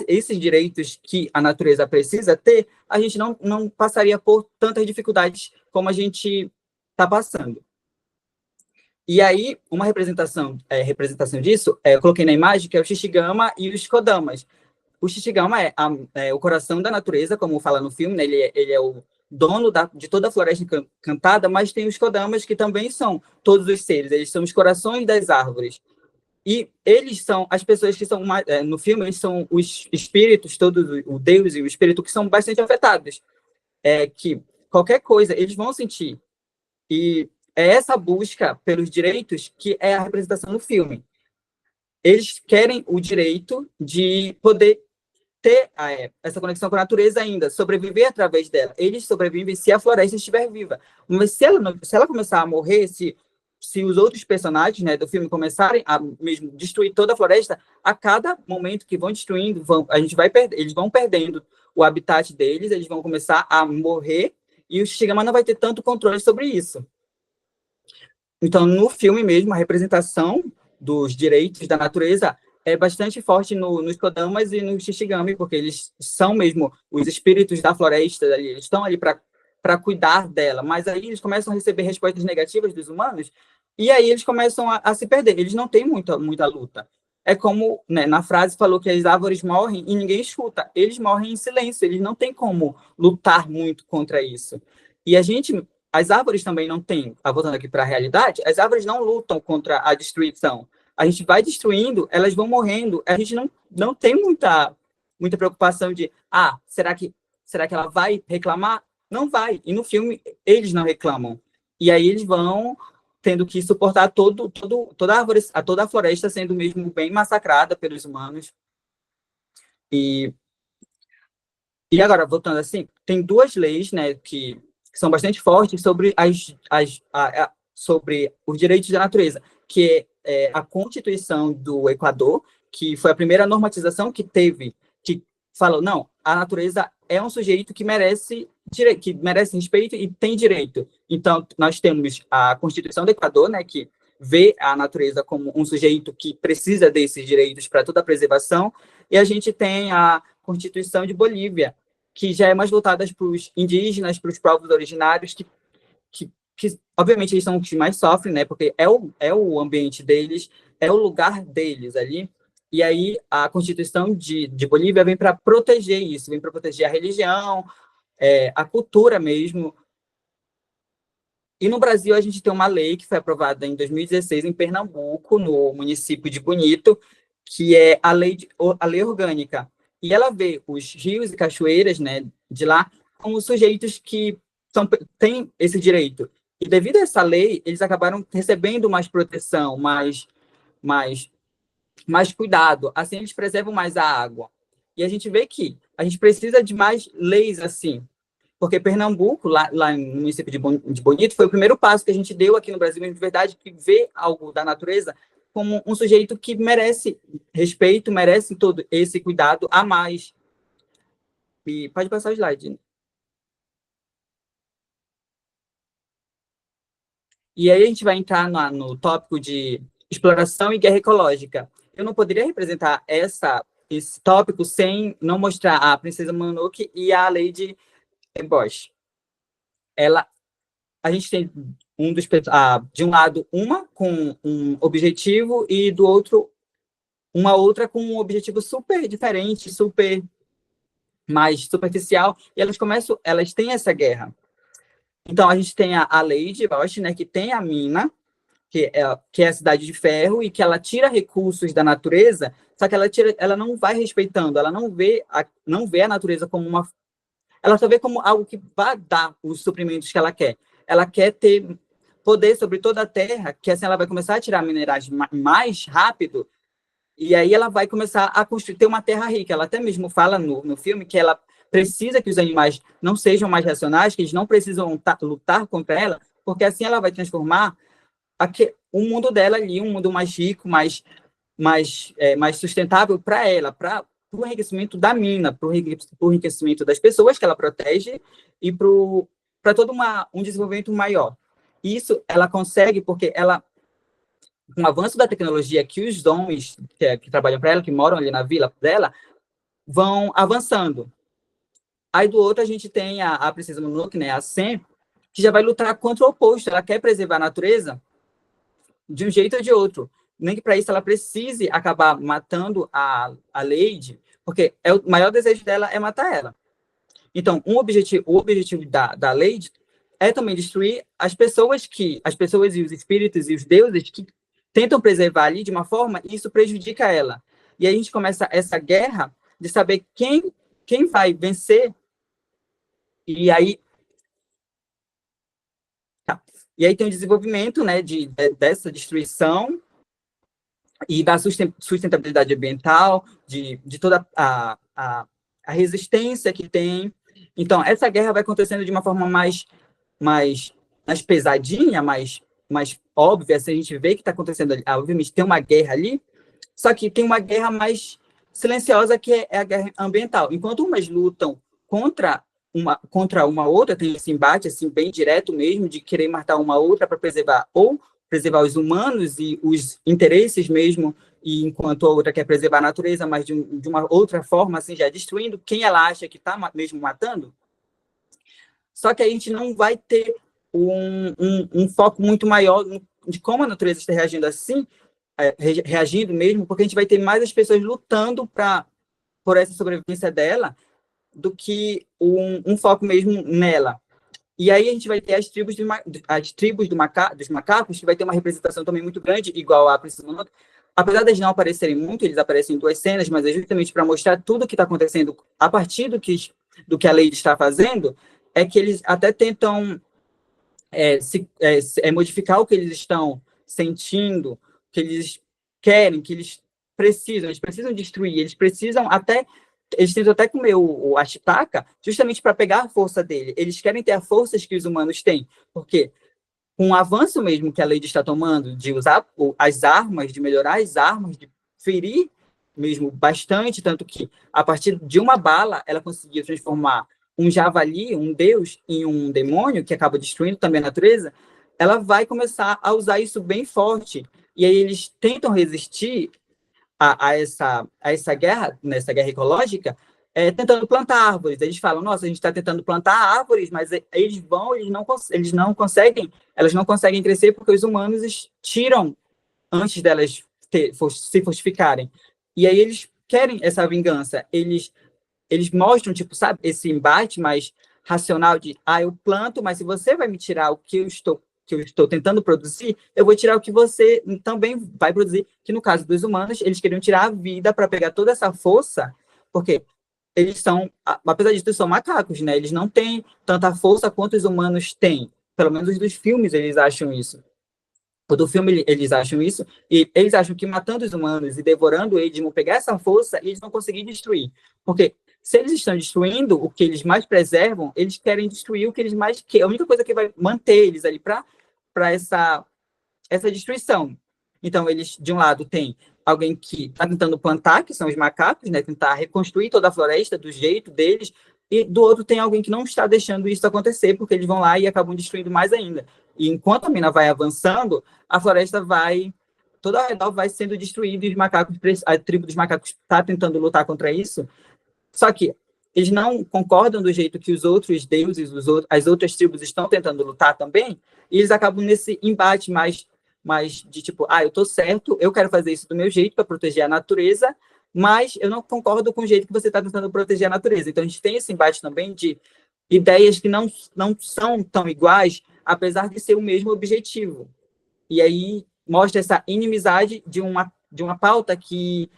esses direitos que a natureza precisa ter, a gente não passaria por tantas dificuldades como a gente está passando. E aí, uma representação disso, eu coloquei na imagem, que é o Shishigama e os Kodamas. O Shishigama é o coração da natureza, como fala no filme, né? Ele é o dono de toda a floresta encantada, mas tem os Kodamas, que também são todos os seres, eles são os corações das árvores. E eles são as pessoas que são, no filme, eles são os espíritos, todos, o Deus e o espírito, que são bastante afetados. Que qualquer coisa eles vão sentir. E é essa busca pelos direitos que é a representação no filme. Eles querem o direito de poder ter essa conexão com a natureza ainda, sobreviver através dela. Eles sobrevivem se a floresta estiver viva. Mas se ela começar a morrer, se os outros personagens, né, do filme começarem a mesmo destruir toda a floresta, a cada momento que vão destruindo, eles vão perdendo o habitat deles, eles vão começar a morrer, e o Shishigama não vai ter tanto controle sobre isso. Então, no filme mesmo, a representação dos direitos da natureza é bastante forte nos Kodamas e no Shishigami, porque eles são mesmo os espíritos da floresta, eles estão ali para cuidar dela, mas aí eles começam a receber respostas negativas dos humanos, e aí eles começam a se perder, eles não têm muita luta. é como, né, na frase falou que as árvores morrem e ninguém escuta. Eles morrem em silêncio, eles não têm como lutar muito contra isso. E as árvores também não têm, voltando aqui para a realidade, as árvores não lutam contra a destruição. A gente vai destruindo, elas vão morrendo, a gente não tem muita preocupação de, será que ela vai reclamar? Não vai. E no filme, eles não reclamam. E aí eles vão tendo que suportar toda a floresta sendo mesmo bem massacrada pelos humanos. E agora, voltando assim, tem duas leis, né, que são bastante fortes sobre sobre os direitos da natureza, que é a Constituição do Equador, que foi a primeira normatização que teve, que falou, não, a natureza é um sujeito que merece respeito e tem direito. Então, nós temos a Constituição do Equador, né, que vê a natureza como um sujeito que precisa desses direitos para toda a preservação, e a gente tem a Constituição de Bolívia, que já é mais voltada para os indígenas, para os povos originários, que obviamente eles são os que mais sofrem, né, porque é o ambiente deles, é o lugar deles ali. E aí a Constituição de Bolívia vem para proteger isso, vem para proteger a religião, a cultura mesmo. E no Brasil a gente tem uma lei que foi aprovada em 2016 em Pernambuco, no município de Bonito, que é a lei orgânica. E ela vê os rios e cachoeiras, né, de lá como sujeitos que têm esse direito. E devido a essa lei, eles acabaram recebendo mais proteção, mais cuidado, assim eles preservam mais a água. E a gente vê que a gente precisa de mais leis assim, porque Pernambuco, lá no município de Bonito, foi o primeiro passo que a gente deu aqui no Brasil, de verdade, que vê algo da natureza como um sujeito que merece respeito, merece todo esse cuidado a mais. E pode passar o slide. E aí a gente vai entrar no tópico de exploração e guerra ecológica. Eu não poderia representar esse tópico sem não mostrar a Princesa Mononoke e a Lady Bosch. A gente tem de um lado uma com um objetivo e do outro uma outra com um objetivo super diferente, super mais superficial, e elas têm essa guerra. Então a gente tem a Lady Bosch, né, que tem a mina, que é a Cidade de Ferro, e que ela tira recursos da natureza, só que ela não vai respeitando, ela não vê a natureza como ela só vê como algo que vai dar os suprimentos que ela quer. Ela quer ter poder sobre toda a terra, que assim ela vai começar a tirar minerais mais rápido, e aí ela vai começar a ter uma terra rica. Ela até mesmo fala no filme que ela precisa que os animais não sejam mais racionais, que eles não precisam lutar contra ela, porque assim ela vai transformar o mundo dela ali, um mundo mais rico, mais sustentável para ela, para o enriquecimento da mina, para o enriquecimento das pessoas que ela protege e para todo um desenvolvimento maior. Isso ela consegue porque com o avanço da tecnologia que os homens que trabalham para ela, que moram ali na vila dela, vão avançando. Aí do outro a gente tem a Princesa Mononoke, né, a Sen, que já vai lutar contra o oposto. Ela quer preservar a natureza de um jeito ou de outro. Nem que para isso ela precise acabar matando a Lady, porque o maior desejo dela é matar ela. Então, o objetivo da Lady é também destruir as pessoas e os espíritos e os deuses que tentam preservar ali de uma forma, e isso prejudica ela. E aí a gente começa essa guerra de saber quem vai vencer. E aí tem o desenvolvimento, né, dessa destruição e da sustentabilidade ambiental, de toda a resistência que tem. Então, essa guerra vai acontecendo de uma forma mais pesadinha, mais óbvia, se a gente vê que está acontecendo ali. Obviamente, tem uma guerra ali, só que tem uma guerra mais silenciosa, que é a guerra ambiental. Enquanto umas lutam contra uma outra, tem esse embate assim, bem direto mesmo, de querer matar uma outra para preservar os humanos e os interesses mesmo, e enquanto a outra quer preservar a natureza, mas de uma outra forma, assim, já destruindo quem ela acha que está mesmo matando. Só que a gente não vai ter um foco muito maior de como a natureza está reagindo assim, reagindo mesmo, porque a gente vai ter mais as pessoas lutando por essa sobrevivência dela do que um foco mesmo nela. E aí a gente vai ter as tribos, dos macacos, que vai ter uma representação também muito grande, igual a Princesa Mononoke. Apesar de eles não aparecerem muito, eles aparecem em 2 cenas, mas é justamente para mostrar tudo o que está acontecendo a partir do que a Lady está fazendo, é que eles até tentam modificar o que eles estão sentindo, que eles querem, que eles precisam destruir, eles tentam até comer o Ashitaka, justamente para pegar a força dele. Eles querem ter as forças que os humanos têm, porque com o avanço mesmo que a Lady está tomando, de usar as armas, de melhorar as armas, de ferir mesmo bastante, tanto que a partir de uma bala ela conseguiu transformar um javali, um deus, em um demônio, que acaba destruindo também a natureza, ela vai começar a usar isso bem forte. E aí eles tentam resistir a essa guerra, nessa guerra ecológica, tentando plantar árvores. Eles falam, nossa, a gente está tentando plantar árvores, mas elas não conseguem crescer porque os humanos tiram antes delas se fortificarem. E aí eles querem essa vingança. Eles mostram, tipo, sabe, esse embate mais racional de, eu planto, mas se você vai me tirar o que eu estou tentando produzir, eu vou tirar o que você também vai produzir, que no caso dos humanos, eles queriam tirar a vida para pegar toda essa força, porque eles são, apesar disso, eles são macacos, né? Eles não têm tanta força quanto os humanos têm. Pelo menos os dos filmes eles acham isso. O do filme eles acham isso, e eles acham que matando os humanos e devorando eles vão pegar essa força e eles vão conseguir destruir. Porque se eles estão destruindo o que eles mais preservam, eles querem destruir o que eles mais querem. A única coisa que vai manter eles ali para essa destruição. Então, eles, de um lado, tem alguém que está tentando plantar, que são os macacos, né, tentar reconstruir toda a floresta do jeito deles, e do outro tem alguém que não está deixando isso acontecer, porque eles vão lá e acabam destruindo mais ainda. E enquanto a mina vai avançando, a floresta toda ao redor vai sendo destruída, e os macacos, a tribo dos macacos está tentando lutar contra isso, só que eles não concordam do jeito que os outros deuses, as outras tribos estão tentando lutar também, e eles acabam nesse embate mais de tipo, eu tô certo, eu quero fazer isso do meu jeito para proteger a natureza, mas eu não concordo com o jeito que você está tentando proteger a natureza. Então a gente tem esse embate também de ideias que não são tão iguais, apesar de ser o mesmo objetivo. E aí mostra essa inimizade de uma pauta que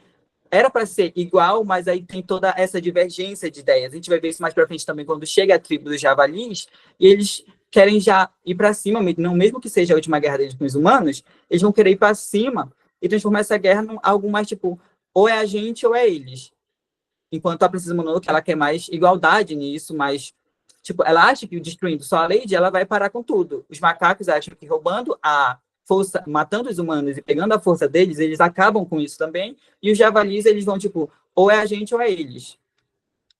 era para ser igual, mas aí tem toda essa divergência de ideias. A gente vai ver isso mais para frente também, quando chega a tribo dos javalis, e eles querem já ir para cima, não, mesmo que seja a última guerra deles com os humanos, eles vão querer ir para cima e transformar essa guerra em algo mais tipo, ou é a gente ou é eles. Enquanto a Princesa Mononoke, ela quer mais igualdade nisso, mas tipo, ela acha que destruindo só a Lady, ela vai parar com tudo. Os macacos acham que roubando a força, matando os humanos e pegando a força deles, eles acabam com isso também, e os javalis, eles vão, tipo, ou é a gente ou é eles.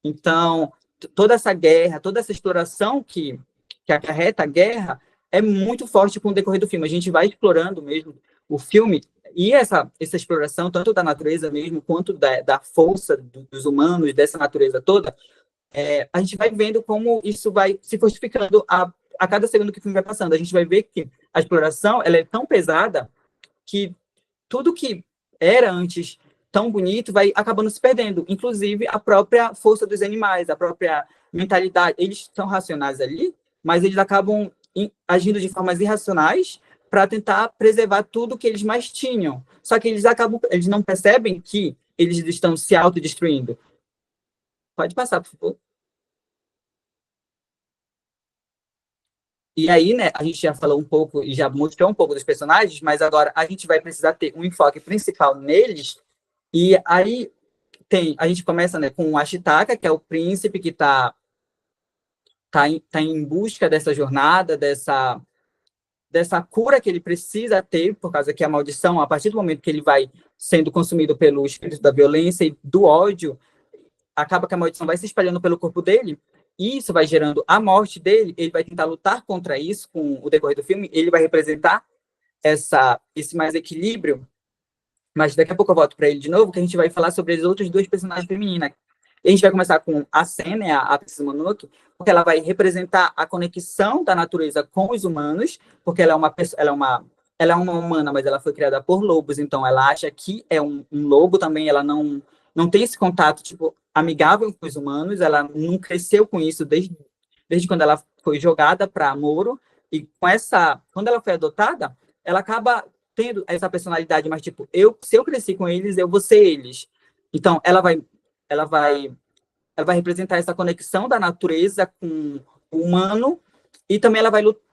Então, toda essa guerra, toda essa exploração que acarreta a guerra é muito forte com o decorrer do filme. A gente vai explorando mesmo o filme, e essa exploração, tanto da natureza mesmo, quanto da força dos humanos, dessa natureza toda, a gente vai vendo como isso vai se fortificando a cada segundo que o filme vai passando. A gente vai ver que a exploração ela é tão pesada que tudo que era antes tão bonito vai acabando se perdendo, inclusive a própria força dos animais, a própria mentalidade. Eles são racionais ali, mas eles acabam agindo de formas irracionais para tentar preservar tudo que eles mais tinham. Só que eles não percebem que eles estão se autodestruindo. Pode passar, por favor. E aí, né, a gente já falou um pouco e já mostrou um pouco dos personagens, mas agora a gente vai precisar ter um enfoque principal neles. E aí a gente começa, né, com o Ashitaka, que é o príncipe que tá em busca dessa jornada, dessa cura que ele precisa ter, por causa que a maldição, a partir do momento que ele vai sendo consumido pelo espírito da violência e do ódio, acaba que a maldição vai se espalhando pelo corpo dele, e isso vai gerando a morte dele. Ele vai tentar lutar contra isso com o decorrer do filme, ele vai representar esse mais equilíbrio, mas daqui a pouco eu volto para ele de novo, que a gente vai falar sobre as outras duas personagens femininas. E a gente vai começar com a Sen, né, a Princesa Mononoke, porque ela vai representar a conexão da natureza com os humanos, porque ela é uma ela é uma humana, mas ela foi criada por lobos, então ela acha que é um lobo também, ela não tem esse contato, tipo, amigável com os humanos, ela não cresceu com isso desde quando ela foi jogada para Moro, e quando ela foi adotada, ela acaba tendo essa personalidade, mas tipo, se eu cresci com eles, eu vou ser eles. Então, ela vai representar essa conexão da natureza com o humano, e também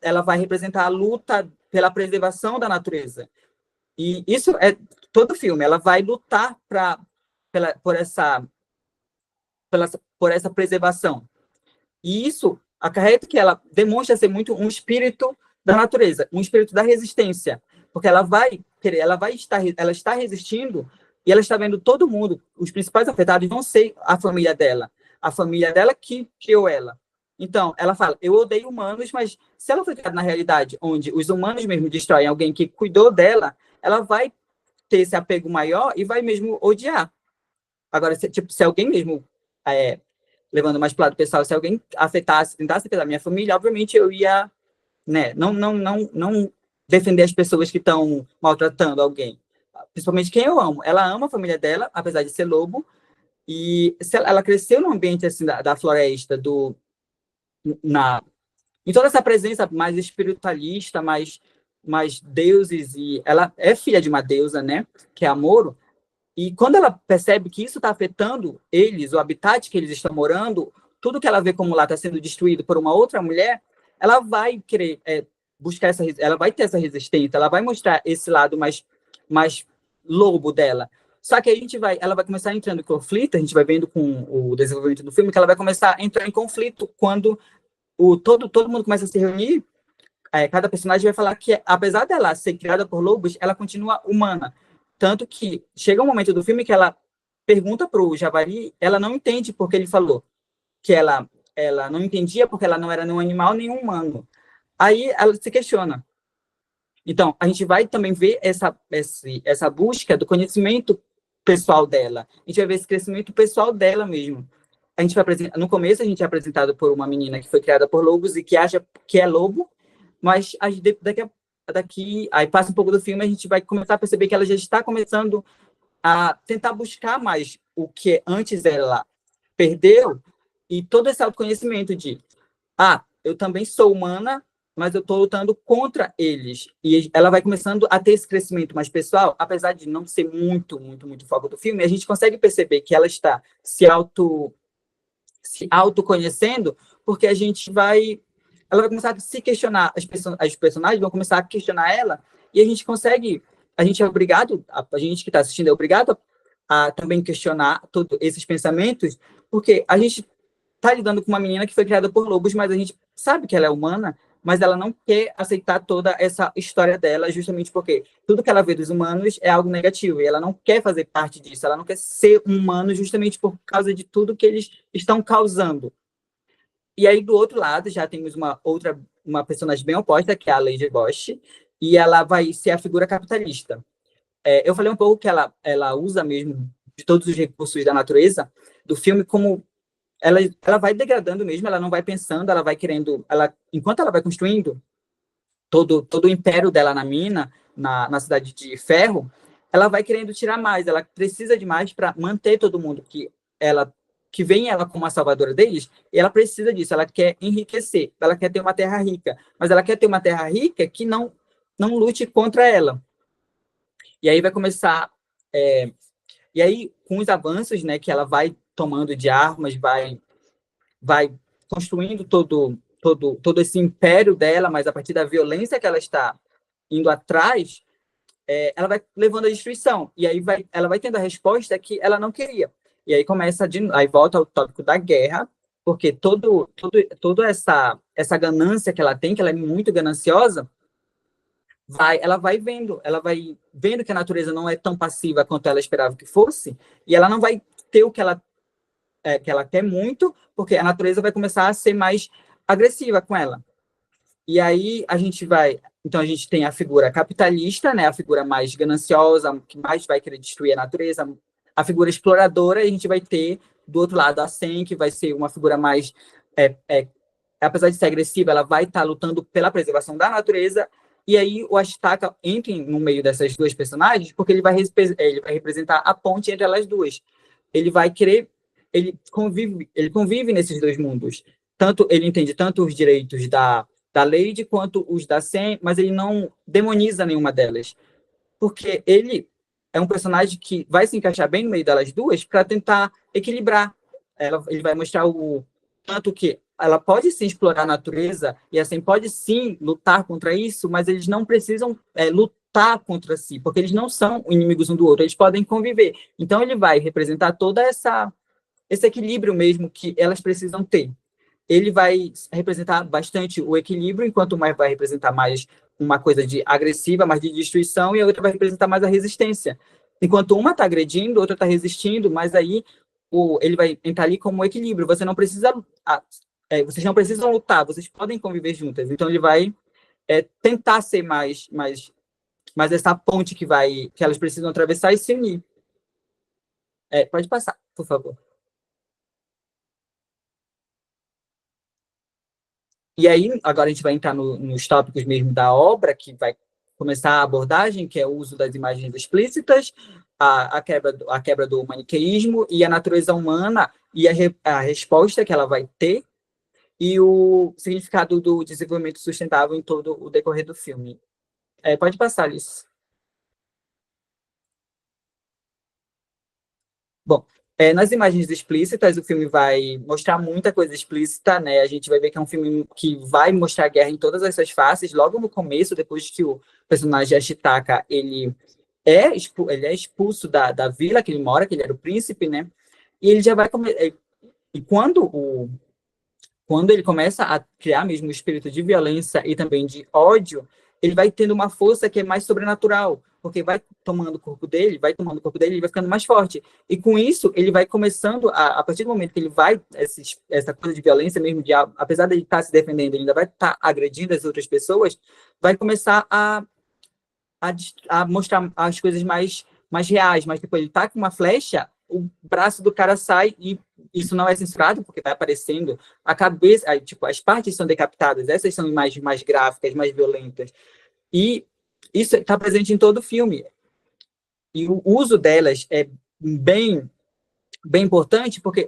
ela vai representar a luta pela preservação da natureza. E isso é todo filme, ela vai lutar por essa preservação. E isso acarreta que ela demonstra ser muito um espírito da natureza, um espírito da resistência, porque ela está resistindo e ela está vendo todo mundo, os principais afetados vão ser a família dela que criou ela. Então, ela fala, eu odeio humanos, mas se ela foi criada na realidade, onde os humanos mesmo destroem alguém que cuidou dela, ela vai ter esse apego maior e vai mesmo odiar. Agora, se alguém mesmo, levando mais para o lado pessoal, se alguém tentasse afetar a minha família, obviamente eu ia, né, não defender as pessoas que estão maltratando alguém. Principalmente quem eu amo. Ela ama a família dela, apesar de ser lobo, e ela cresceu num ambiente assim da floresta, em toda essa presença mais espiritualista, mais deuses, e ela é filha de uma deusa, né, que é a Moro, e quando ela percebe que isso está afetando eles, o habitat que eles estão morando, tudo que ela vê como lá está sendo destruído por uma outra mulher, ela vai querer buscar ela vai ter essa resistência, ela vai mostrar esse lado mais lobo dela. Só que ela vai começar entrando em conflito, a gente vai vendo com o desenvolvimento do filme que ela vai começar a entrar em conflito quando todo mundo começa a se reunir, cada personagem vai falar que, apesar dela ser criada por lobos, ela continua humana. Tanto que chega um momento do filme que ela pergunta para o Javali, ela não entende porque ele falou que ela não entendia porque ela não era nem um animal nem um humano. Aí ela se questiona. Então, a gente vai também ver essa busca do conhecimento pessoal dela. A gente vai ver esse crescimento pessoal dela mesmo. No começo, a gente é apresentado por uma menina que foi criada por lobos e que acha que é lobo, mas daqui, aí passa um pouco do filme, a gente vai começar a perceber que ela já está começando a tentar buscar mais o que antes ela perdeu, e todo esse autoconhecimento eu também sou humana, mas eu estou lutando contra eles. E ela vai começando a ter esse crescimento mais pessoal, apesar de não ser muito, muito, muito foco do filme, a gente consegue perceber que ela está se autoconhecendo, porque ela vai começar a se questionar, as personagens vão começar a questionar ela, e a gente é obrigado, a gente que está assistindo é obrigado a também questionar todos esses pensamentos, porque a gente está lidando com uma menina que foi criada por lobos, mas a gente sabe que ela é humana, mas ela não quer aceitar toda essa história dela, justamente porque tudo que ela vê dos humanos é algo negativo, e ela não quer fazer parte disso, ela não quer ser humano justamente por causa de tudo que eles estão causando. E aí, do outro lado, já temos uma personagem bem oposta, que é a Lady Bosch, e ela vai ser a figura capitalista. Eu falei um pouco que ela usa mesmo de todos os recursos da natureza do filme, como ela vai degradando mesmo, ela não vai pensando, ela vai querendo, enquanto ela vai construindo todo o império dela na mina, na cidade de Ferro, ela vai querendo tirar mais, ela precisa de mais para manter todo mundo que vem ela como a salvadora deles, e ela precisa disso, ela quer enriquecer, ela quer ter uma terra rica, mas ela quer ter uma terra rica que não lute contra ela. E aí vai começar, e aí com os avanços, né, que ela vai tomando de armas, vai construindo todo esse império dela, mas a partir da violência que ela está indo atrás, ela vai levando à destruição, e aí ela vai tendo a resposta que ela não queria. E aí aí volta ao tópico da guerra, porque toda essa ganância que ela tem, que ela é muito gananciosa, ela vai vendo que a natureza não é tão passiva quanto ela esperava que fosse, e ela não vai ter o que ela quer muito, porque a natureza vai começar a ser mais agressiva com ela. E aí a gente tem a figura capitalista, né, a figura mais gananciosa, que mais vai querer destruir a natureza, a figura exploradora, e a gente vai ter, do outro lado, a Sen, que vai ser uma figura mais, apesar de ser agressiva, ela vai estar lutando pela preservação da natureza, e aí o Ashitaka entra no meio dessas duas personagens, porque ele vai representar a ponte entre elas duas. Ele vai querer, ele convive nesses dois mundos. Tanto ele entende tanto os direitos da Lady quanto os da Sen, mas ele não demoniza nenhuma delas. Porque ele é um personagem que vai se encaixar bem no meio delas duas para tentar equilibrar. Ele vai mostrar o tanto que ela pode sim explorar a natureza e assim pode sim lutar contra isso, mas eles não precisam lutar contra si, porque eles não são inimigos um do outro, eles podem conviver. Então ele vai representar toda esse equilíbrio mesmo que elas precisam ter. Ele vai representar bastante o equilíbrio, enquanto uma vai representar mais uma coisa de agressiva, mais de destruição, e a outra vai representar mais a resistência. Enquanto uma está agredindo, a outra está resistindo, mas aí ele vai entrar ali como um equilíbrio. Vocês não precisam lutar, vocês podem conviver juntas. Então ele vai tentar ser mais essa ponte que elas precisam atravessar e se unir. Pode passar, por favor. E aí, agora a gente vai entrar nos tópicos mesmo da obra, que vai começar a abordagem, que é o uso das imagens explícitas, a quebra do maniqueísmo e a natureza humana e a resposta que ela vai ter e o significado do desenvolvimento sustentável em todo o decorrer do filme. Pode passar, Alice. Bom, nas imagens explícitas, o filme vai mostrar muita coisa explícita, né? A gente vai ver que é um filme que vai mostrar a guerra em todas as suas faces. Logo no começo, depois que o personagem Ashitaka, ele é expulso da vila que ele mora, que ele era o príncipe, né? E ele já vai... E quando ele começa a criar mesmo o espírito de violência e também de ódio, ele vai tendo uma força que é mais sobrenatural, porque vai tomando o corpo dele, ele vai ficando mais forte. E com isso, ele vai começando, a partir do momento que ele vai, essa coisa de violência mesmo, apesar de ele estar se defendendo, ele ainda vai estar agredindo as outras pessoas, vai começar a mostrar as coisas mais reais, mas tipo, ele tá com uma flecha, o braço do cara sai e isso não é censurado, porque vai aparecendo a cabeça, aí, tipo, as partes são decapitadas, essas são imagens mais gráficas, mais violentas, e isso está presente em todo o filme, e o uso delas é bem importante, porque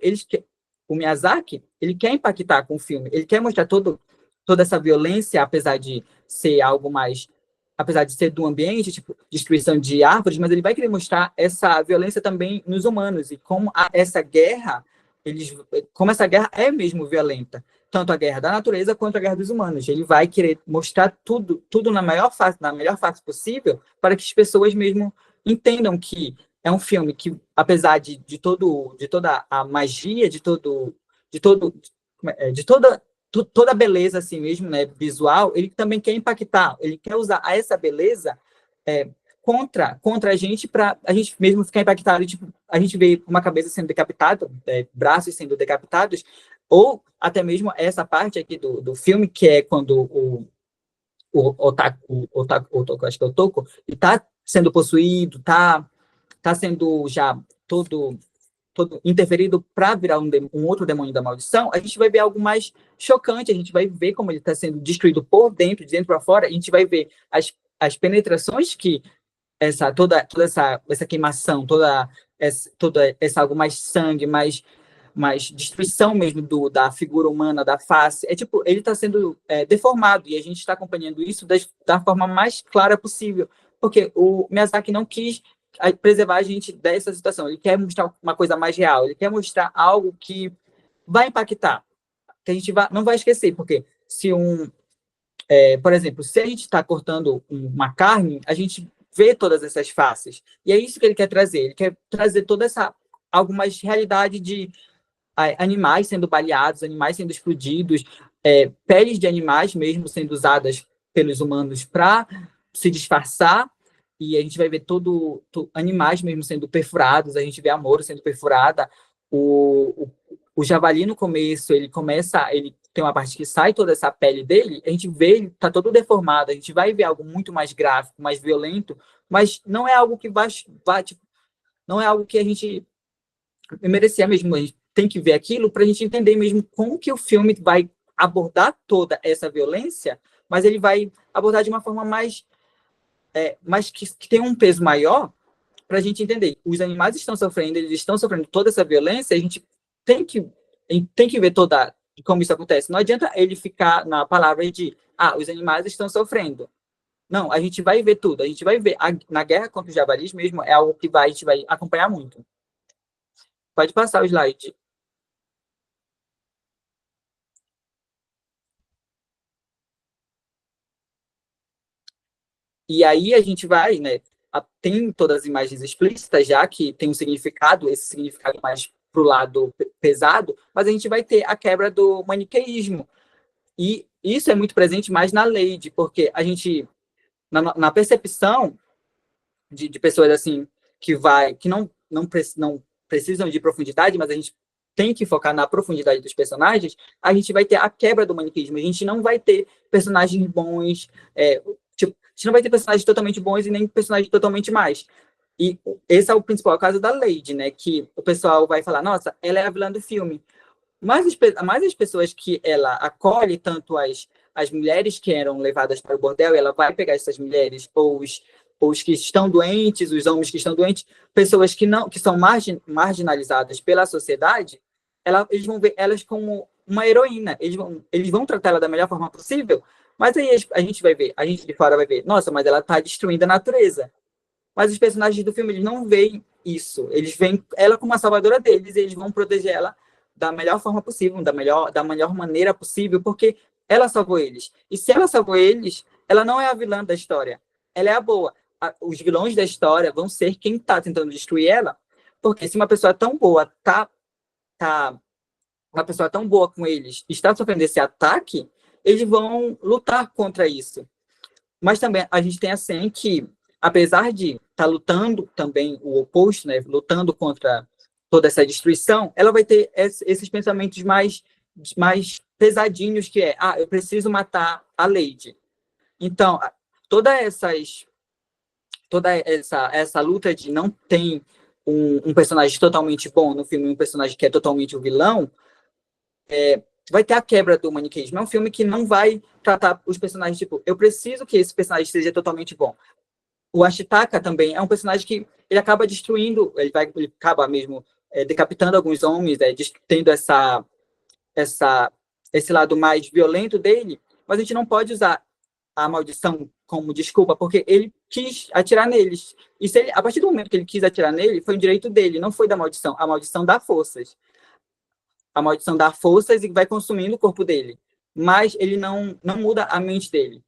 o Miyazaki, ele quer impactar com o filme, ele quer mostrar toda essa violência, apesar de ser algo mais, apesar de ser do ambiente, tipo, destruição de árvores, mas ele vai querer mostrar essa violência também nos humanos, e como essa guerra é mesmo violenta, tanto a guerra da natureza quanto a guerra dos humanos. Ele vai querer mostrar tudo na melhor face possível, para que as pessoas mesmo entendam que é um filme que, apesar de toda a magia, de toda a beleza assim mesmo, né, visual, ele também quer impactar, ele quer usar essa beleza contra a gente, para a gente mesmo ficar impactado. Tipo, a gente vê uma cabeça sendo decapitada, braços sendo decapitados, ou até mesmo essa parte aqui do filme, que é quando o Otaku, acho que é o Toko, está sendo possuído, está sendo já todo interferido para virar um outro demônio da maldição. A gente vai ver algo mais chocante, a gente vai ver como ele está sendo destruído por dentro, de dentro para fora, a gente vai ver as penetrações que toda essa queimação, toda essa algo mais sangue, mais destruição mesmo da figura humana, da face, tipo, ele está sendo deformado, e a gente está acompanhando isso da forma mais clara possível, porque o Miyazaki não quis preservar a gente dessa situação, ele quer mostrar uma coisa mais real, ele quer mostrar algo que vai impactar, que a gente não vai esquecer, porque se por exemplo, se a gente está cortando uma carne, a gente vê todas essas faces, e é isso que ele quer trazer toda algo mais realidade de animais sendo baleados, animais sendo explodidos, peles de animais mesmo sendo usadas pelos humanos para se disfarçar, e a gente vai ver animais mesmo sendo perfurados, a gente vê a Moro sendo perfurada, o javali no começo, ele tem uma parte que sai toda essa pele dele, a gente vê, ele tá todo deformado, a gente vai ver algo muito mais gráfico, mais violento, mas não é algo que tipo, não é algo que a gente merecia mesmo, a gente tem que ver aquilo para a gente entender mesmo como que o filme vai abordar toda essa violência, mas ele vai abordar de uma forma mais que tem um peso maior para a gente entender. Os animais estão sofrendo, eles estão sofrendo toda essa violência, a gente tem que ver toda como isso acontece. Não adianta ele ficar na palavra de os animais estão sofrendo. Não, a gente vai ver tudo, a gente vai ver. Na guerra contra os javalis mesmo, é algo que a gente vai acompanhar muito. Pode passar o slide. E aí a gente vai, né? Tem todas as imagens explícitas já, que tem um significado, esse significado mais para o lado pesado, mas a gente vai ter a quebra do maniqueísmo. E isso é muito presente mais na Lady, porque a gente, na percepção de pessoas assim, que não precisam de profundidade, mas a gente tem que focar na profundidade dos personagens, a gente vai ter a quebra do maniqueísmo. A gente não vai ter personagens bons, a gente não vai ter personagens totalmente bons e nem personagens totalmente mais. E esse é o principal caso da Lady, né? Que o pessoal vai falar, nossa, ela é a vilã do filme. Mas as pessoas que ela acolhe, tanto as mulheres que eram levadas para o bordel, ela vai pegar essas mulheres, ou os que estão doentes, os homens que estão doentes, pessoas que são marginalizadas pela sociedade, eles vão ver elas como uma heroína. Eles vão tratar ela da melhor forma possível, mas aí a gente vai ver, a gente de fora vai ver, nossa, mas ela está destruindo a natureza. Mas os personagens do filme, eles não veem isso. Eles veem ela como a salvadora deles, e eles vão proteger ela da melhor forma possível, da melhor maneira possível, porque ela salvou eles. E se ela salvou eles, ela não é a vilã da história. Ela é a boa. Os vilões da história vão ser quem está tentando destruir ela, porque se uma pessoa tão boa uma pessoa tão boa com eles está sofrendo esse ataque, eles vão lutar contra isso. Mas também a gente tem a Sen que, apesar de estar lutando também o oposto, né, lutando contra toda essa destruição, ela vai ter esses pensamentos mais pesadinhos, que eu preciso matar a Lady. Então, toda essa luta de não ter um personagem totalmente bom no filme, um personagem que é totalmente o vilão, vai ter a quebra do maniqueísmo. É um filme que não vai tratar os personagens, tipo, eu preciso que esse personagem seja totalmente bom. O Ashitaka também é um personagem que ele acaba destruindo, ele acaba mesmo decapitando alguns homens, tendo esse lado mais violento dele, mas a gente não pode usar a maldição como desculpa, porque ele quis atirar neles. E a partir do momento que ele quis atirar nele, foi um direito dele, não foi da maldição. A maldição dá forças. A maldição dá forças e vai consumindo o corpo dele. Mas ele não muda a mente dele.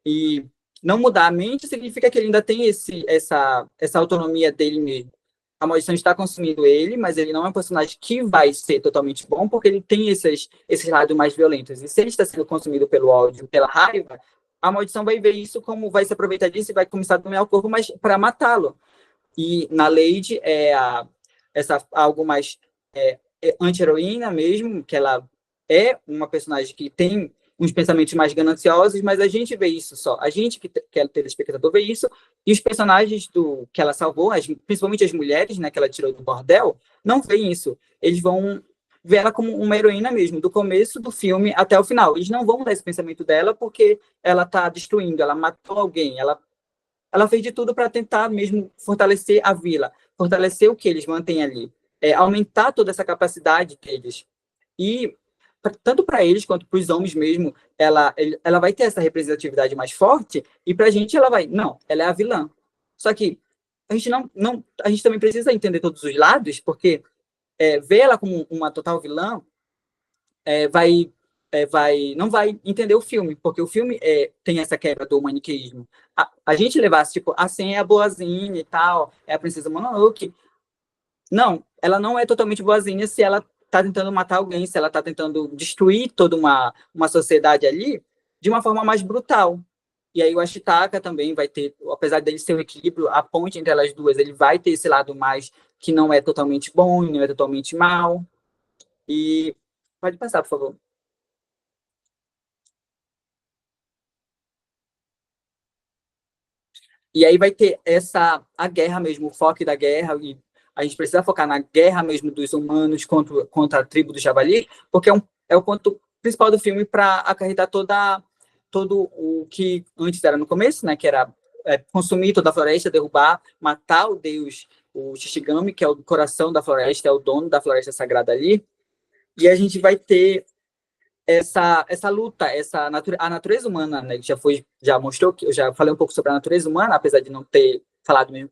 E não mudar a mente significa que ele ainda tem essa autonomia dele mesmo. A maldição está consumindo ele, mas ele não é um personagem que vai ser totalmente bom, porque ele tem esses lados mais violentos. E se ele está sendo consumido pelo ódio, pela raiva, a maldição vai ver isso como vai se aproveitar disso e vai começar a dominar o corpo, mas para matá-lo. E na Lady algo mais anti-heroína mesmo, que ela é uma personagem que tem uns pensamentos mais gananciosos, mas a gente vê isso só. A gente, que é telespectador, vê isso, e os personagens que ela salvou, principalmente as mulheres, né, que ela tirou do bordel, não veem isso. Eles vão ver ela como uma heroína mesmo, do começo do filme até o final. Eles não vão mudar esse pensamento dela porque ela está destruindo, ela matou alguém, ela fez de tudo para tentar mesmo fortalecer a vila, fortalecer o que eles mantêm ali, aumentar toda essa capacidade deles. E tanto para eles quanto para os homens mesmo, ela vai ter essa representatividade mais forte, e para a gente ela é a vilã. Só que a gente também precisa entender todos os lados, porque ver ela como uma total vilã não vai entender o filme, porque o filme tem essa quebra do maniqueísmo. A gente levasse, tipo, a Sen é a boazinha e tal, é a princesa Mononoke. Não, ela não é totalmente boazinha se ela está tentando matar alguém, se ela está tentando destruir toda uma sociedade ali de uma forma mais brutal. E aí o Ashitaka também vai ter, apesar dele ser um equilíbrio, a ponte entre elas duas, ele vai ter esse lado mais que não é totalmente bom, não é totalmente mal. E pode passar, por favor. E aí vai ter a guerra mesmo, o foco da guerra, e a gente precisa focar na guerra mesmo dos humanos contra a tribo do Javali, porque é o ponto principal do filme para acarretar toda todo o que antes era no começo, né, que era consumir toda a floresta, derrubar, matar o deus, o Shishigami, que é o coração da floresta, é o dono da floresta sagrada ali, e a gente vai ter essa luta, a natureza humana, né, que já mostrou, que eu já falei um pouco sobre a natureza humana, apesar de não ter falado mesmo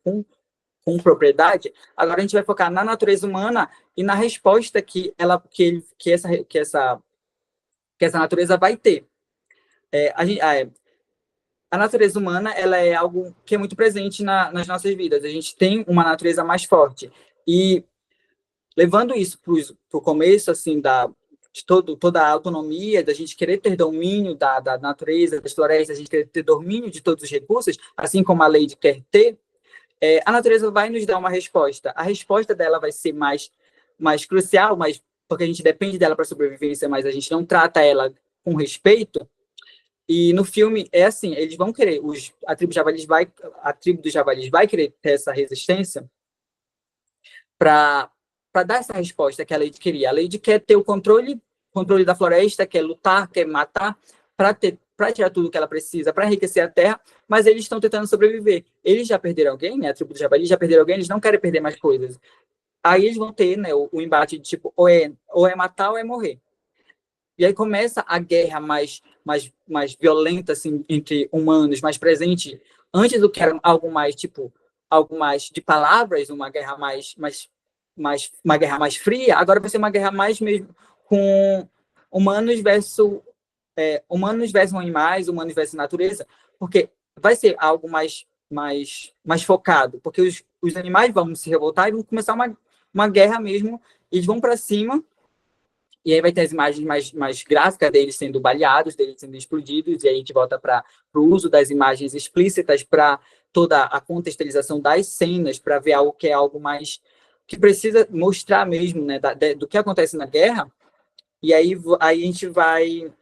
com propriedade. Agora a gente vai focar na natureza humana e na resposta que essa natureza vai ter. A natureza humana, ela é algo que é muito presente nas nossas vidas. A gente tem uma natureza mais forte. E levando isso para o começo, assim, de toda a autonomia, da gente querer ter domínio da natureza, das florestas, a gente querer ter domínio de todos os recursos, assim como a lei quer ter, a natureza vai nos dar uma resposta. A resposta dela vai ser mais crucial, porque a gente depende dela para sobrevivência, mas a gente não trata ela com respeito. E no filme é assim, eles vão querer, a tribo dos javalis vai querer ter essa resistência para dar essa resposta que a Lady queria. A Lady quer ter o controle da floresta, quer lutar, quer matar, para tirar tudo que ela precisa, para enriquecer a terra, mas eles estão tentando sobreviver. Eles já perderam alguém, né? A tribo dos javalis já perderam alguém, eles não querem perder mais coisas. Aí eles vão ter, né, o embate de tipo, ou é matar ou é morrer. E aí começa a guerra mais violenta, assim, entre humanos, mais presente. Antes do que era algo mais de palavras, uma guerra uma guerra mais fria, agora vai ser uma guerra mais mesmo com humanos versus animais, humanos versus natureza, porque vai ser algo mais focado, porque os animais vão se revoltar e vão começar uma guerra mesmo, eles vão para cima. E aí vai ter as imagens mais gráficas deles sendo baleados, deles sendo explodidos, e aí a gente volta para o uso das imagens explícitas para toda a contextualização das cenas, para ver algo que é algo mais que precisa mostrar mesmo, né, do que acontece na guerra. E aí a gente vai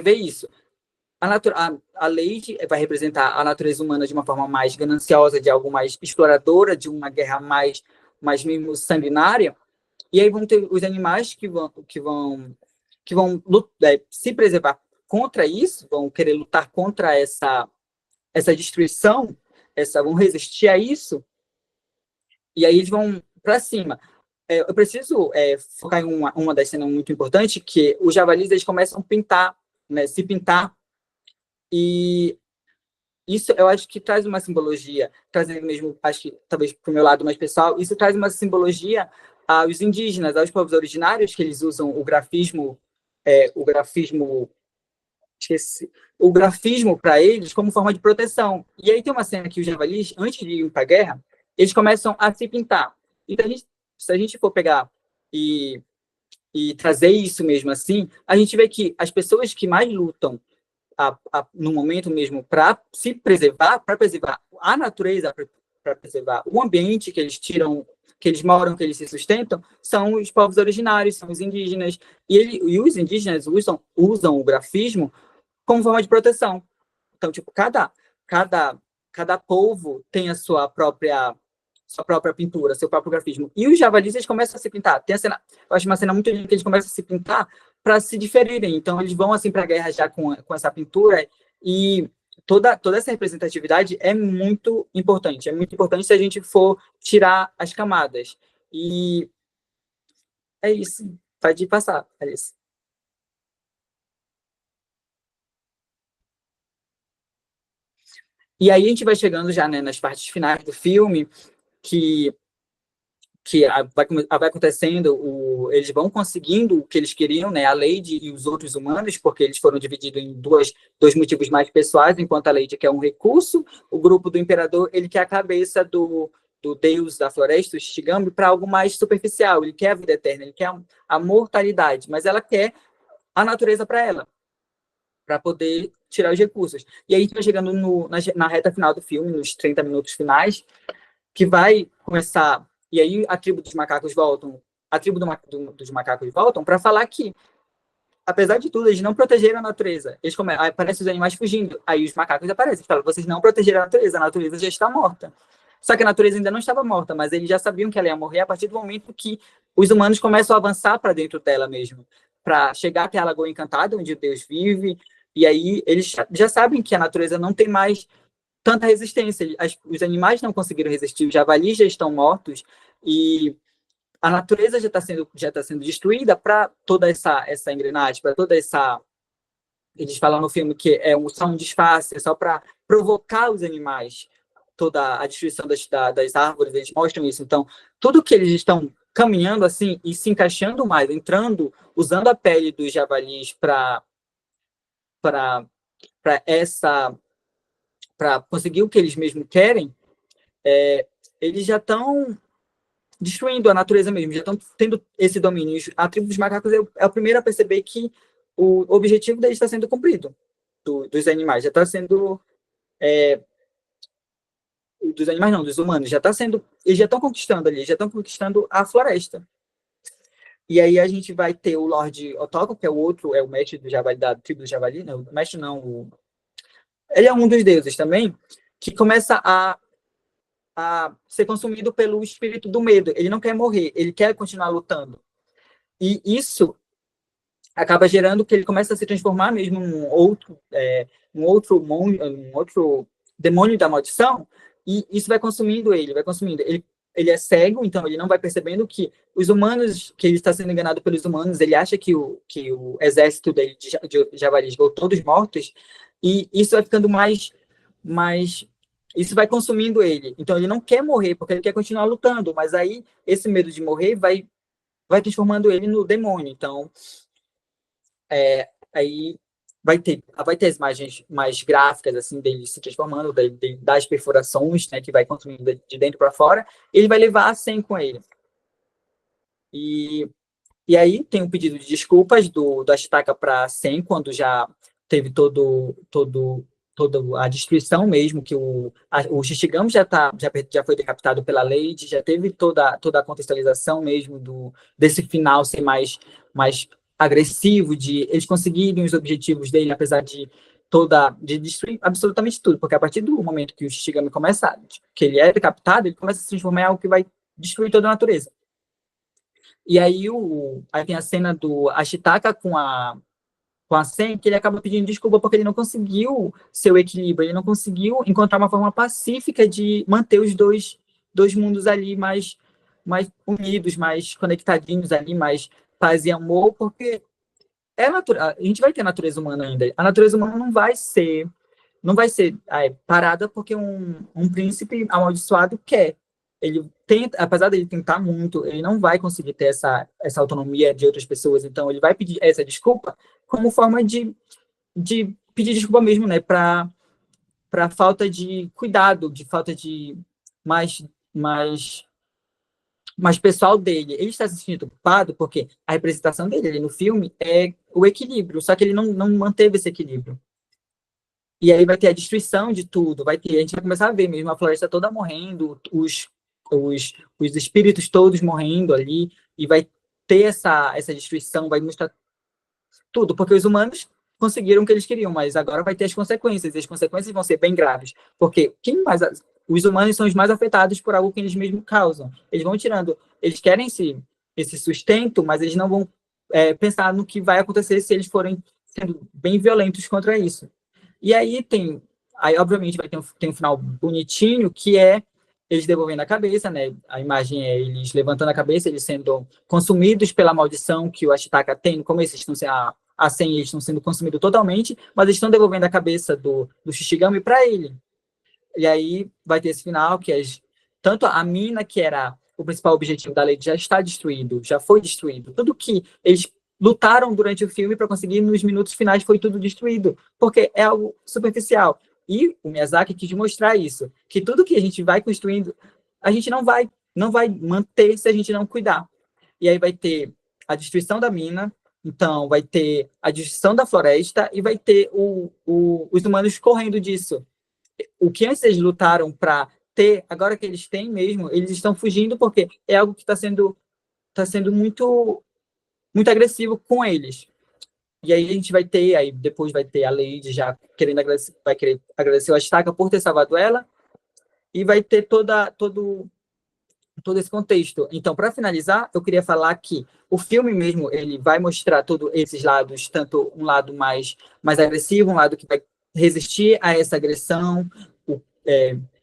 ver isso. A Lady vai representar a natureza humana de uma forma mais gananciosa, de algo mais exploradora, de uma guerra mais mesmo sanguinária. E aí vão ter os animais que vão se preservar contra isso, vão querer lutar contra essa destruição, vão resistir a isso, e aí eles vão para cima. Eu preciso focar em uma das cenas muito importante, que os javalis eles começam a pintar, né, se pintar, e isso eu acho que traz uma simbologia, trazendo mesmo, acho que talvez para o meu lado mais pessoal, isso traz uma simbologia aos indígenas, aos povos originários, que eles usam o grafismo para eles como forma de proteção. E aí tem uma cena que os javalis, antes de ir para a guerra, eles começam a se pintar. Então, se a gente for pegar e trazer isso mesmo assim, a gente vê que as pessoas que mais lutam no momento mesmo para se preservar, para preservar a natureza, para preservar o ambiente que eles tiram, que eles moram, que eles se sustentam, são os povos originários, são os indígenas. E os indígenas usam o grafismo como forma de proteção. Então, tipo, cada povo tem a sua própria pintura, seu próprio grafismo. E os javalis, eles começam a se pintar. Tem a cena, eu acho uma cena muito linda que eles começam a se pintar para se diferirem. Então, eles vão assim para a guerra já com essa pintura, e toda essa representatividade é muito importante. É muito importante se a gente for tirar as camadas. E é isso. Pode passar, Alice. E aí a gente vai chegando já, né, nas partes finais do filme, que vai acontecendo, eles vão conseguindo o que eles queriam, né, a Lady e os outros humanos, porque eles foram divididos em dois motivos mais pessoais, enquanto a Lady quer um recurso, o grupo do Imperador, ele quer a cabeça do deus da floresta, o Shigami, para algo mais superficial, ele quer a vida eterna, ele quer a mortalidade, mas ela quer a natureza para ela, para poder tirar os recursos. E aí a gente vai chegando na reta final do filme, nos 30 minutos finais, que vai começar. E aí a tribo dos macacos voltam, dos macacos voltam para falar que, apesar de tudo, eles não protegeram a natureza. Aí aparecem os animais fugindo. Aí os macacos aparecem e falam: vocês não protegeram a natureza já está morta. Só que a natureza ainda não estava morta, mas eles já sabiam que ela ia morrer a partir do momento que os humanos começam a avançar para dentro dela mesmo, para chegar até a Lagoa Encantada, onde Deus vive, E aí eles já sabem que a natureza não tem mais tanta resistência. Os animais não conseguiram resistir, os javalis já estão mortos e a natureza já tá sendo destruída para toda essa engrenagem, para toda essa... Eles falam no filme que só um disfarce, é só para provocar os animais, toda a destruição das árvores, eles mostram isso. Então, tudo que eles estão caminhando assim e se encaixando mais, entrando, usando a pele dos javalis para conseguir o que eles mesmos querem, eles já estão destruindo a natureza mesmo, já estão tendo esse domínio. A tribo dos macacos é o primeiro a perceber que o objetivo deles está sendo cumprido, dos animais, já está sendo... dos animais não, dos humanos, já está sendo... Eles já estão conquistando ali, já estão conquistando a floresta. E aí a gente vai ter o Lorde Otoko, que é o mestre do javali, da tribo do javali, né? O mestre não, ele é um dos deuses também, que começa a ser consumido pelo espírito do medo. Ele não quer morrer, ele quer continuar lutando. E isso acaba gerando que ele começa a se transformar mesmo num outro demônio da maldição, e isso vai consumindo ele, ele é cego, então ele não vai percebendo que os humanos, que ele está sendo enganado pelos humanos, ele acha que o exército dele de javalis vão todos mortos, e isso vai ficando mais isso vai consumindo ele. Então ele não quer morrer, porque ele quer continuar lutando, mas aí esse medo de morrer vai transformando ele no demônio. Então aí vai ter as imagens mais gráficas assim dele se transformando, das perfurações, né, que vai consumindo de dentro para fora. Ele vai levar a Sen com ele. E aí tem um pedido de desculpas do Ashitaka para Sen, quando já teve toda a destruição mesmo, que o Shishigami já foi decapitado pela Lady, já teve toda a contextualização mesmo desse final ser mais agressivo, de eles conseguirem os objetivos dele, apesar de destruir absolutamente tudo, porque a partir do momento que o Shishigami que ele é decapitado, ele começa a se transformar em algo que vai destruir toda a natureza. E aí tem a cena do Ashitaka com a Sen, que ele acaba pedindo desculpa porque ele não conseguiu seu equilíbrio, ele não conseguiu encontrar uma forma pacífica de manter os dois mundos ali mais unidos, mais conectadinhos ali, mais paz e amor, porque a gente vai ter a natureza humana ainda. A natureza humana não vai ser parada porque um príncipe amaldiçoado quer. Ele tenta, apesar dele tentar muito, ele não vai conseguir ter essa autonomia de outras pessoas. Então ele vai pedir essa desculpa como forma de pedir desculpa mesmo, né, para falta de cuidado, de falta de mais pessoal dele. Ele está se sentindo culpado porque a representação dele ali no filme é o equilíbrio, só que ele não manteve esse equilíbrio. E aí vai ter a destruição de tudo, a gente vai começar a ver mesmo a floresta toda morrendo, os espíritos todos morrendo ali, e vai ter essa destruição, vai mostrar tudo, porque os humanos conseguiram o que eles queriam, mas agora vai ter as consequências, e as consequências vão ser bem graves, porque os humanos são os mais afetados por algo que eles mesmos causam. Eles vão tirando, eles querem esse sustento, mas eles não vão pensar no que vai acontecer se eles forem sendo bem violentos contra isso. E aí obviamente vai ter um final bonitinho, que é eles devolvendo a cabeça, né? A imagem é eles levantando a cabeça, eles sendo consumidos pela maldição que o Ashitaka tem. No começo, eles estão sendo consumidos totalmente, mas eles estão devolvendo a cabeça do Shishigami para ele. E aí vai ter esse final, que tanto a mina, que era o principal objetivo da Lady, já está destruído, já foi destruído. Tudo que eles lutaram durante o filme para conseguir, nos minutos finais, foi tudo destruído, porque é algo superficial. E o Miyazaki quis mostrar isso, que tudo que a gente vai construindo, a gente não vai manter se a gente não cuidar. E aí vai ter a destruição da mina, então vai ter a destruição da floresta e vai ter os humanos correndo disso. O que antes eles lutaram para ter, agora que eles têm mesmo, eles estão fugindo porque é algo que está sendo muito, muito agressivo com eles. E aí a gente depois vai ter a Lady já vai querer agradecer o Ashitaka por ter salvado ela, e vai ter todo todo esse contexto. Então, para finalizar, eu queria falar que o filme mesmo, ele vai mostrar todos esses lados, tanto um lado mais agressivo, um lado que vai resistir a essa agressão,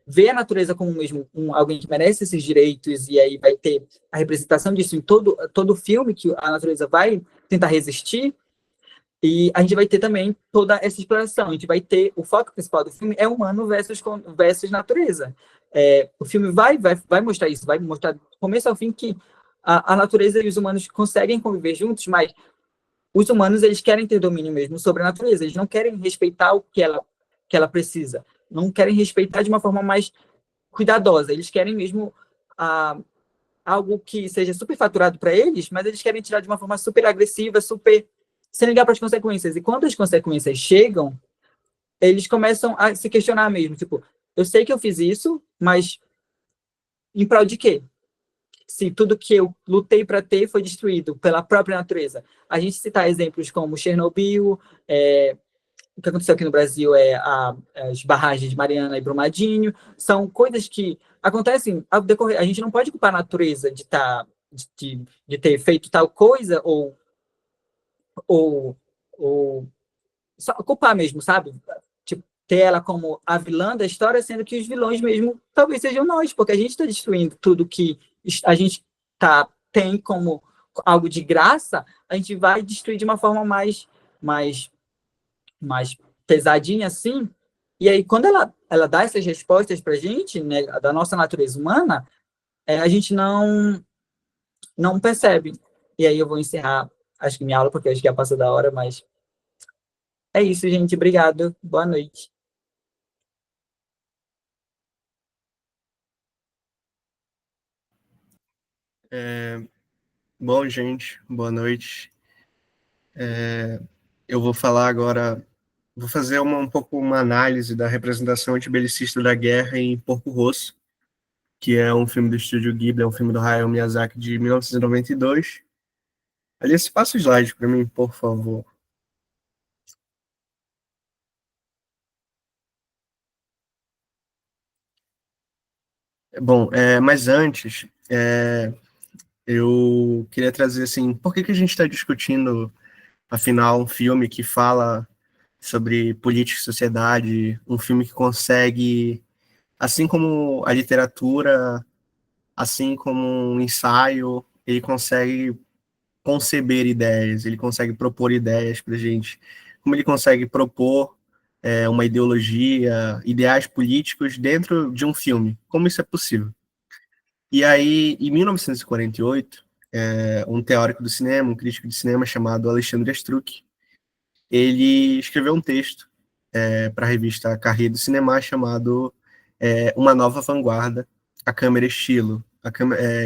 ver a natureza como mesmo alguém que merece esses direitos, e aí vai ter a representação disso em todo filme, que a natureza vai tentar resistir, e a gente vai ter também toda essa exploração. A gente vai ter, o foco principal do filme é humano versus natureza. O filme vai mostrar isso, vai mostrar do começo ao fim que a natureza e os humanos conseguem conviver juntos, mas os humanos, eles querem ter domínio mesmo sobre a natureza, eles não querem respeitar o que ela precisa, não querem respeitar de uma forma mais cuidadosa, eles querem mesmo algo que seja super faturado para eles, mas eles querem tirar de uma forma super agressiva, super sem ligar para as consequências. E quando as consequências chegam, eles começam a se questionar mesmo, tipo, eu sei que eu fiz isso, mas em prol de quê? Se tudo que eu lutei para ter foi destruído pela própria natureza. A gente citar exemplos como Chernobyl, o que aconteceu aqui no Brasil as barragens de Mariana e Brumadinho, são coisas que acontecem ao decorrer. A gente não pode culpar a natureza de ter feito tal coisa ou só culpar mesmo, sabe? Tipo, ter ela como a vilã da história, sendo que os vilões mesmo talvez sejam nós, porque a gente está destruindo tudo que a gente tem como algo de graça, a gente vai destruir de uma forma mais pesadinha assim. E aí, quando ela dá essas respostas para a gente, né, da nossa natureza humana, a gente não percebe. E aí eu vou encerrar, acho que minha aula, porque acho que já passou da hora, mas é isso, gente. Obrigado. Boa noite. Bom, gente, boa noite. Eu vou falar agora, vou fazer um pouco uma análise da representação antibelicista da guerra em Porco Rosso, que é um filme do estúdio Ghibli, é um filme do Hayao Miyazaki de 1992. Aliás, passa o slide para mim, por favor. Bom, mas antes, eu queria trazer assim, por que a gente está discutindo, afinal, um filme que fala sobre política e sociedade, um filme que consegue, assim como a literatura, assim como um ensaio, ele consegue conceber ideias, ele consegue propor ideias para a gente, como ele consegue propor uma ideologia, ideais políticos dentro de um filme, como isso é possível. E aí, em 1948, um teórico do cinema, um crítico de cinema chamado Alexandre Astruc, ele escreveu um texto para a revista Carreira do Cinema chamado Uma Nova Vanguarda, a câmera estilo.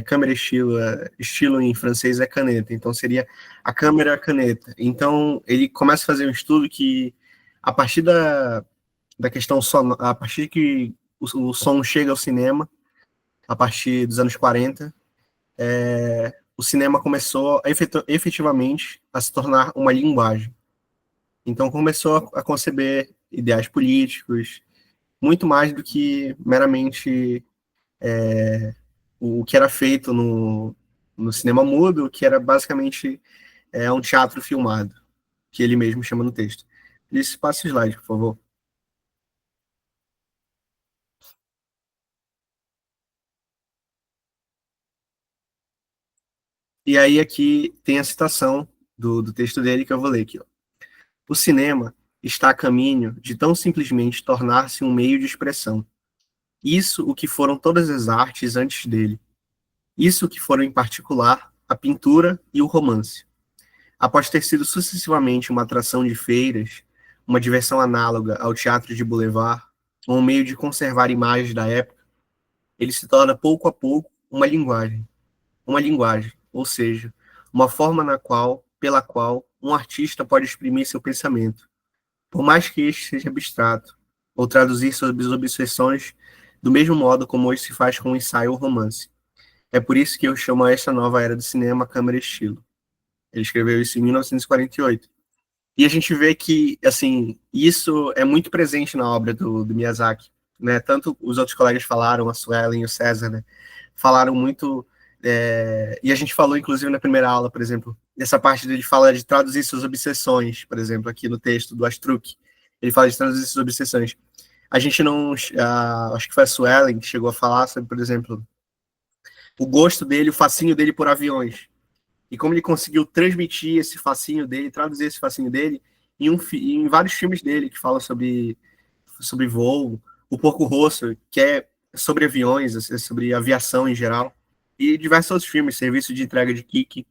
Câmera estilo, estilo em francês é caneta, então seria a câmera caneta. Então, ele começa a fazer um estudo que, a partir da questão sonora, a partir que o som chega ao cinema, a partir dos anos 40, o cinema começou efetivamente a se tornar uma linguagem. Então começou a conceber ideais políticos, muito mais do que meramente o que era feito no cinema mudo, que era basicamente um teatro filmado, que ele mesmo chama no texto. Esse passa o slide, por favor. E aí aqui tem a citação do texto dele que eu vou ler aqui. Ó. O cinema está a caminho de tão simplesmente tornar-se um meio de expressão. Isso o que foram todas as artes antes dele. Isso que foram, em particular, a pintura e o romance. Após ter sido sucessivamente uma atração de feiras, uma diversão análoga ao teatro de boulevard, um meio de conservar imagens da época, ele se torna pouco a pouco uma linguagem, ou seja, uma forma pela qual um artista pode exprimir seu pensamento, por mais que este seja abstrato, ou traduzir suas obsessões do mesmo modo como hoje se faz com o ensaio ou romance. É por isso que eu chamo esta nova era do cinema câmera estilo. Ele escreveu isso em 1948. E a gente vê que, assim, isso é muito presente na obra do Miyazaki, né? Tanto os outros colegas falaram, a Suelen e o César, né? falaram muito, e a gente falou, inclusive, na primeira aula, por exemplo, dessa parte dele fala de traduzir suas obsessões, por exemplo, aqui no texto do Astruc, ele fala de traduzir suas obsessões. A gente não, acho que foi a Suelen que chegou a falar sobre, por exemplo, o gosto dele, o fascínio dele por aviões, e como ele conseguiu transmitir esse fascínio dele, traduzir esse fascínio dele em vários filmes dele que falam sobre voo, o Porco Rosso, que é sobre aviões, sobre aviação em geral, e diversos outros filmes, Serviço de Entrega de Kiki.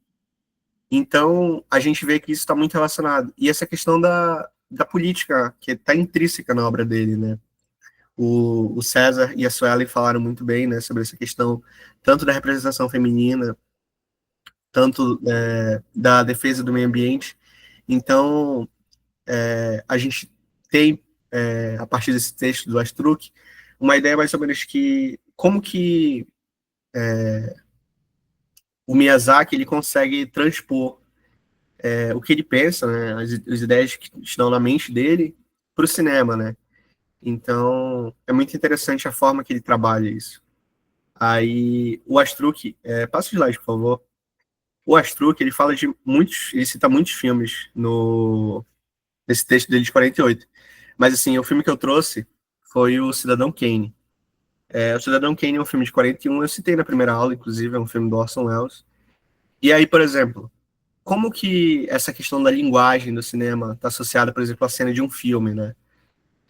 Então, a gente vê que isso está muito relacionado. E essa questão da política, que está intrínseca na obra dele, né? O César e a Suelen falaram muito bem, né, sobre essa questão, tanto da representação feminina, tanto da defesa do meio ambiente. Então, a gente tem, a partir desse texto do Astruc, uma ideia mais ou menos que como que o Miyazaki ele consegue transpor o que ele pensa, né, as ideias que estão na mente dele para o cinema, né? Então, é muito interessante a forma que ele trabalha isso. Aí, o Astruc, passa o slide, por favor. O Astruc, ele fala de ele cita muitos filmes nesse texto dele de 48. Mas, assim, o filme que eu trouxe foi o Cidadão Kane. O Cidadão Kane é um filme de 41, eu citei na primeira aula, inclusive, é um filme do Orson Welles. E aí, por exemplo, como que essa questão da linguagem do cinema está associada, por exemplo, à cena de um filme, né?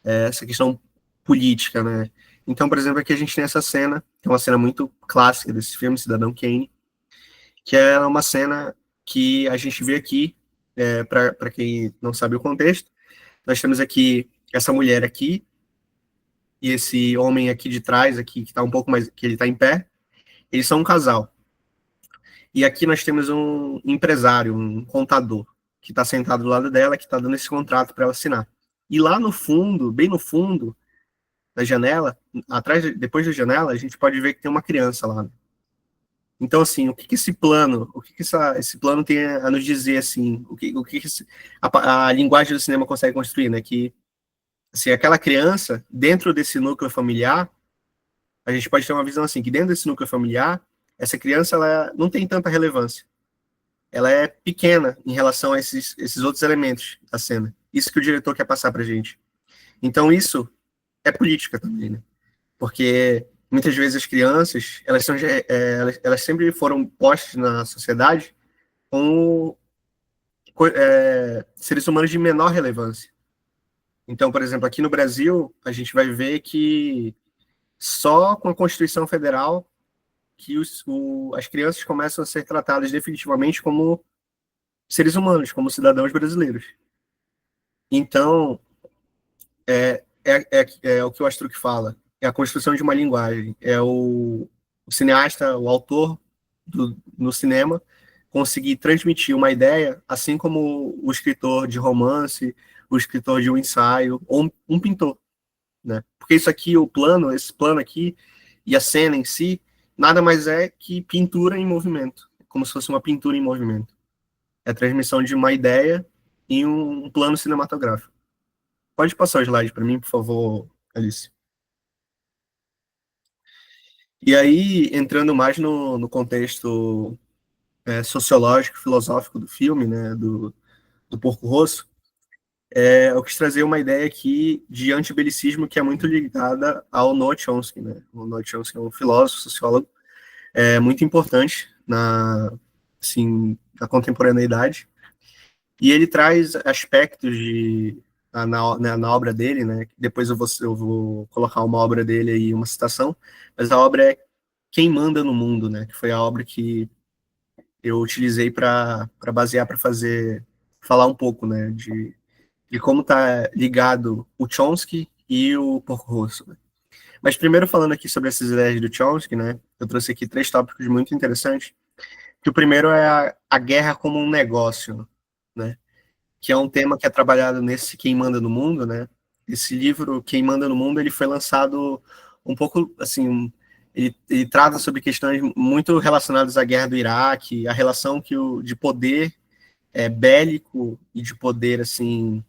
Essa questão política, né? Então, por exemplo, aqui a gente tem essa cena, que é uma cena muito clássica desse filme, Cidadão Kane, que é uma cena que a gente vê aqui, para quem não sabe o contexto, nós temos aqui essa mulher aqui, e esse homem aqui de trás, aqui, que está um pouco mais, que ele está em pé, eles são um casal. E aqui nós temos um empresário, um contador, que está sentado do lado dela, que está dando esse contrato para ela assinar. E lá no fundo, bem no fundo da janela, depois da janela, a gente pode ver que tem uma criança lá. Então, assim, o que esse plano, esse plano tem a nos dizer, assim, o que a linguagem do cinema consegue construir, né? Que, assim, aquela criança, dentro desse núcleo familiar, a gente pode ter uma visão assim, que dentro desse núcleo familiar, essa criança, ela não tem tanta relevância. Ela é pequena em relação a esses outros elementos da cena. Isso que o diretor quer passar pra gente. Então, isso é política também, né? Porque muitas vezes as crianças, elas sempre foram postas na sociedade como seres humanos de menor relevância. Então, por exemplo, aqui no Brasil, a gente vai ver que só com a Constituição Federal que as crianças começam a ser tratadas definitivamente como seres humanos, como cidadãos brasileiros. Então, é o que o Astruc fala, é a construção de uma linguagem, é o cineasta, o autor no cinema, conseguir transmitir uma ideia, assim como o escritor de romance, o escritor de um ensaio, ou um pintor, né? Porque isso aqui, esse plano aqui, e a cena em si, nada mais é que pintura em movimento, como se fosse uma pintura em movimento. É a transmissão de uma ideia em um plano cinematográfico. Pode passar o slide para mim, por favor, Alice. E aí, entrando mais no contexto sociológico, filosófico do filme, né, do Porco Rosso, eu quis trazer uma ideia aqui de antibelicismo que é muito ligada ao Noam Chomsky, né? O Noam Chomsky é um filósofo, sociólogo, muito importante na contemporaneidade, e ele traz aspectos na obra dele, né? Depois eu vou colocar uma obra dele aí, uma citação, mas a obra é Quem Manda no Mundo, né? Que foi a obra que eu utilizei para basear, para falar um pouco, né? De como está ligado o Chomsky e o Porco Rosso. Né? Mas primeiro falando aqui sobre essas ideias do Chomsky, né? Eu trouxe aqui 3 tópicos muito interessantes. Que o primeiro é a guerra como um negócio, né? Que é um tema que é trabalhado nesse Quem Manda no Mundo, né? Esse livro, Quem Manda no Mundo, ele foi lançado um pouco, assim, ele trata sobre questões muito relacionadas à guerra do Iraque, a relação de poder bélico e de poder, assim,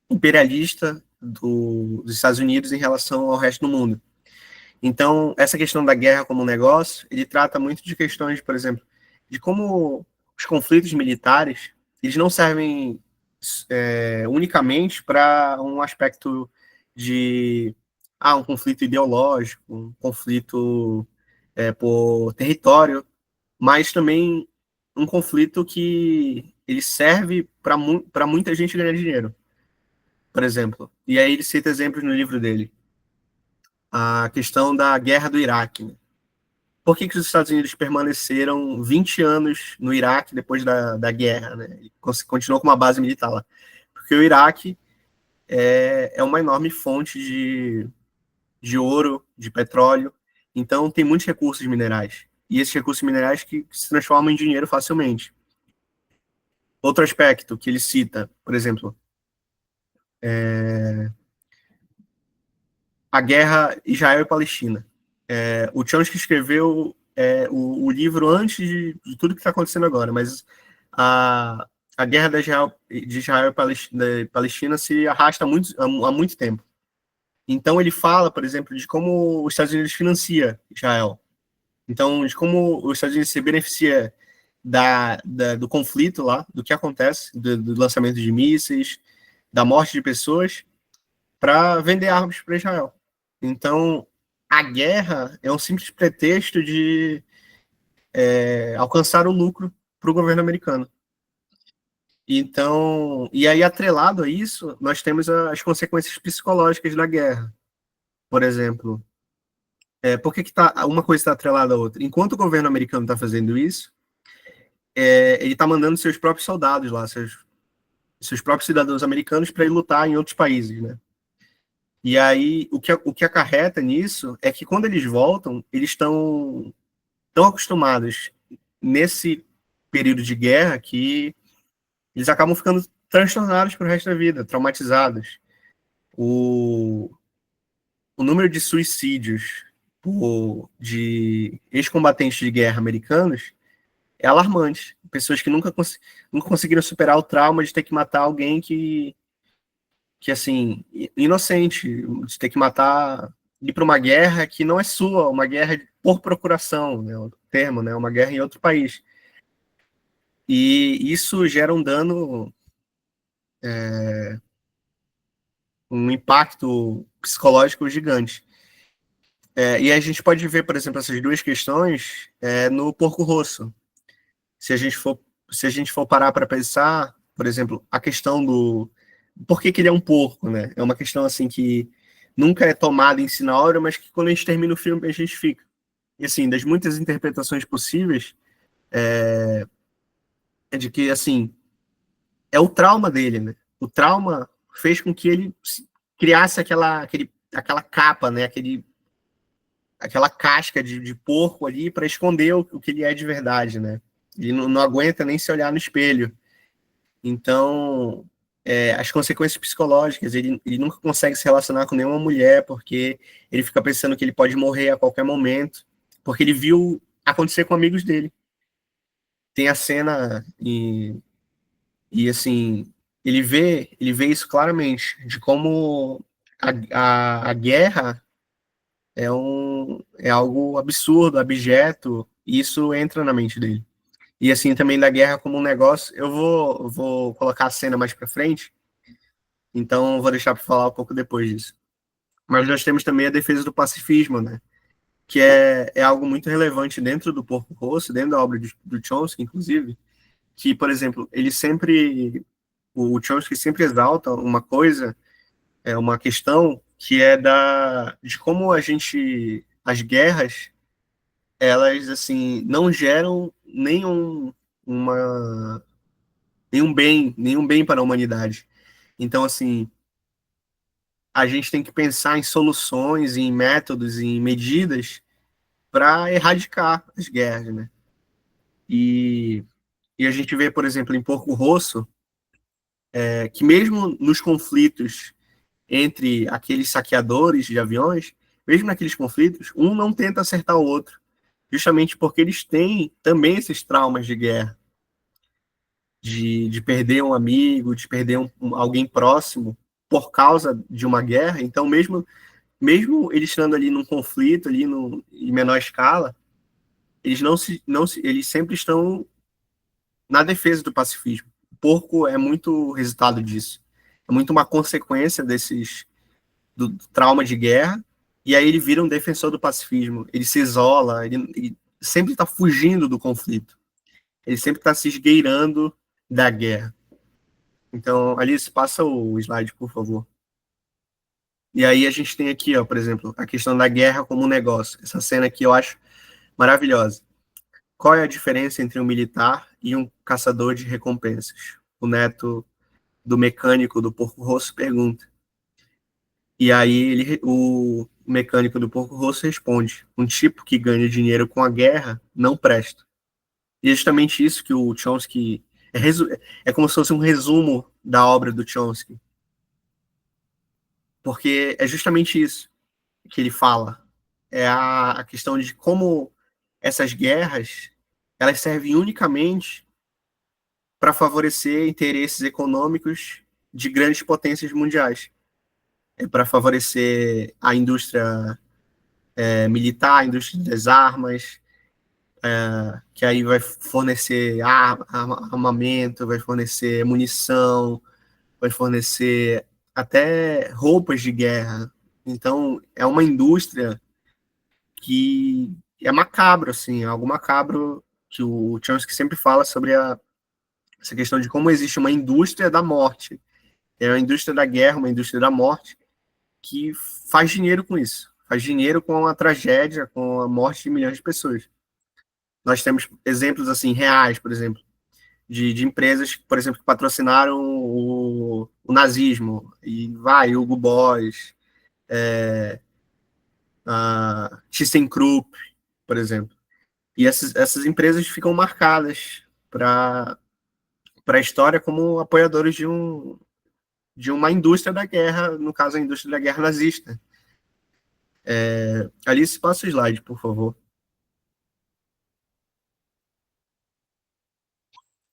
imperialista dos Estados Unidos em relação ao resto do mundo. Então, essa questão da guerra como negócio, ele trata muito de questões, por exemplo, de como os conflitos militares, eles não servem unicamente para um aspecto de um conflito ideológico, um conflito por território, mas também um conflito que ele serve para muita gente ganhar dinheiro, por exemplo. E aí ele cita exemplos no livro dele. A questão da guerra do Iraque. Né? Por que os Estados Unidos permaneceram 20 anos no Iraque depois da guerra? Né? E continuou com uma base militar lá. Porque o Iraque é uma enorme fonte de ouro, de petróleo, então tem muitos recursos minerais. E esses recursos minerais que se transformam em dinheiro facilmente. Outro aspecto que ele cita, por exemplo, a guerra Israel e Palestina. O Chomsky escreveu o livro antes de tudo que está acontecendo agora, mas a guerra de Israel e Palestina se arrasta há muito tempo. Então ele fala, por exemplo, de como os Estados Unidos financia Israel. Então, de como os Estados Unidos se beneficia do conflito lá, do que acontece, do lançamento de mísseis, da morte de pessoas, para vender armas para Israel. Então, a guerra é um simples pretexto de alcançar o lucro para o governo americano. Então, e aí, atrelado a isso, nós temos as consequências psicológicas da guerra. Por exemplo, por que uma coisa está atrelada à outra? Enquanto o governo americano está fazendo isso, ele está mandando seus próprios soldados lá, seus próprios cidadãos americanos para ir lutar em outros países, né? E aí, o que acarreta nisso é que quando eles voltam, eles estão tão acostumados nesse período de guerra que eles acabam ficando transtornados pro resto da vida, traumatizados. O número de suicídios de ex-combatentes de guerra americanos é alarmante. Pessoas que nunca conseguiram superar o trauma de ter que matar alguém que assim, inocente, de ter que matar, ir para uma guerra que não é sua, uma guerra por procuração, né, o termo, né, uma guerra em outro país. E isso gera um dano, um impacto psicológico gigante. E a gente pode ver, por exemplo, essas duas questões no Porco Rosso. Se a gente for parar para pensar, por exemplo, a questão do por que ele é um porco, né? É uma questão assim que nunca é tomada em si na hora, mas que quando a gente termina o filme a gente fica. E assim, das muitas interpretações possíveis, é de que assim é o trauma dele, né? O trauma fez com que ele criasse aquela capa, né? Aquela casca de porco ali para esconder o que ele é de verdade, né? Ele não aguenta nem se olhar no espelho. Então, as consequências psicológicas, ele nunca consegue se relacionar com nenhuma mulher, porque ele fica pensando que ele pode morrer a qualquer momento, porque ele viu acontecer com amigos dele. Tem a cena e assim, ele vê isso claramente, de como a guerra é algo absurdo, abjeto, e isso entra na mente dele. E assim, também da guerra como um negócio, eu vou colocar a cena mais para frente, então vou deixar para falar um pouco depois disso. Mas nós temos também a defesa do pacifismo, né? Que é algo muito relevante dentro do Porco Rosso, dentro da obra do Chomsky, inclusive, que, por exemplo, o Chomsky sempre exalta uma coisa, uma questão que é de como as guerras, elas, assim, não geram nenhum bem para a humanidade. Então, assim, a gente tem que pensar em soluções, em métodos, em medidas para erradicar as guerras, né? E a gente vê, por exemplo, em Porco Rosso, que mesmo nos conflitos entre aqueles saqueadores de aviões, mesmo naqueles conflitos, um não tenta acertar o outro, justamente porque eles têm também esses traumas de guerra, de perder um amigo, de perder alguém próximo por causa de uma guerra. Então, mesmo mesmo eles estando ali num conflito, ali em menor escala, eles eles sempre estão na defesa do pacifismo. O porco é muito resultado disso. É muito uma consequência do trauma de guerra, e aí ele vira um defensor do pacifismo. Ele se isola, ele sempre está fugindo do conflito. Ele sempre está se esgueirando da guerra. Então, Alice, passa o slide, por favor. E aí a gente tem aqui, ó, por exemplo, a questão da guerra como um negócio. Essa cena aqui eu acho maravilhosa. Qual é a diferença entre um militar e um caçador de recompensas? O neto do mecânico do Porco Rosso pergunta. E aí o mecânico do Porco Rosso responde: um tipo que ganha dinheiro com a guerra não presta. E é justamente isso que o Chomsky é como se fosse um resumo da obra do Chomsky. Porque é justamente isso que ele fala. É a questão de como essas guerras elas servem unicamente para favorecer interesses econômicos de grandes potências mundiais. É para favorecer a indústria militar, a indústria das armas, que aí vai fornecer armamento, vai fornecer munição, vai fornecer até roupas de guerra. Então, é uma indústria que é macabro, assim, é algo macabro que o Chomsky sempre fala sobre essa questão de como existe uma indústria da morte. É uma indústria da guerra, uma indústria da morte, que faz dinheiro com isso. Faz dinheiro com a tragédia, com a morte de milhões de pessoas. Nós temos exemplos, assim, reais, por exemplo, de empresas, por exemplo, que patrocinaram o nazismo. E vai, Hugo Boss, a ThyssenKrupp, por exemplo. E essas empresas ficam marcadas para a história como apoiadores de uma indústria da guerra, no caso, a indústria da guerra nazista. Alice, passa o slide, por favor.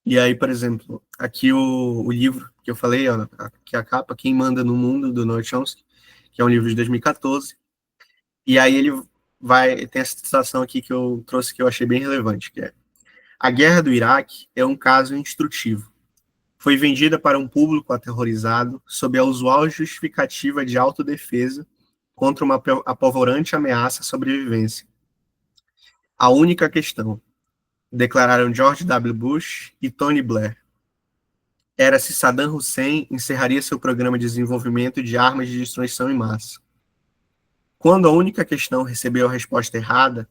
E aí, por exemplo, aqui o livro que eu falei, ó, aqui a capa, Quem Manda no Mundo, do Noam Chomsky, que é um livro de 2014. E aí ele tem essa citação aqui que eu trouxe que eu achei bem relevante, que é: a guerra do Iraque é um caso instrutivo. Foi vendida para um público aterrorizado sob a usual justificativa de autodefesa contra uma apavorante ameaça à sobrevivência. A única questão, declararam George W. Bush e Tony Blair, era se Saddam Hussein encerraria seu programa de desenvolvimento de armas de destruição em massa. Quando a única questão recebeu a resposta errada,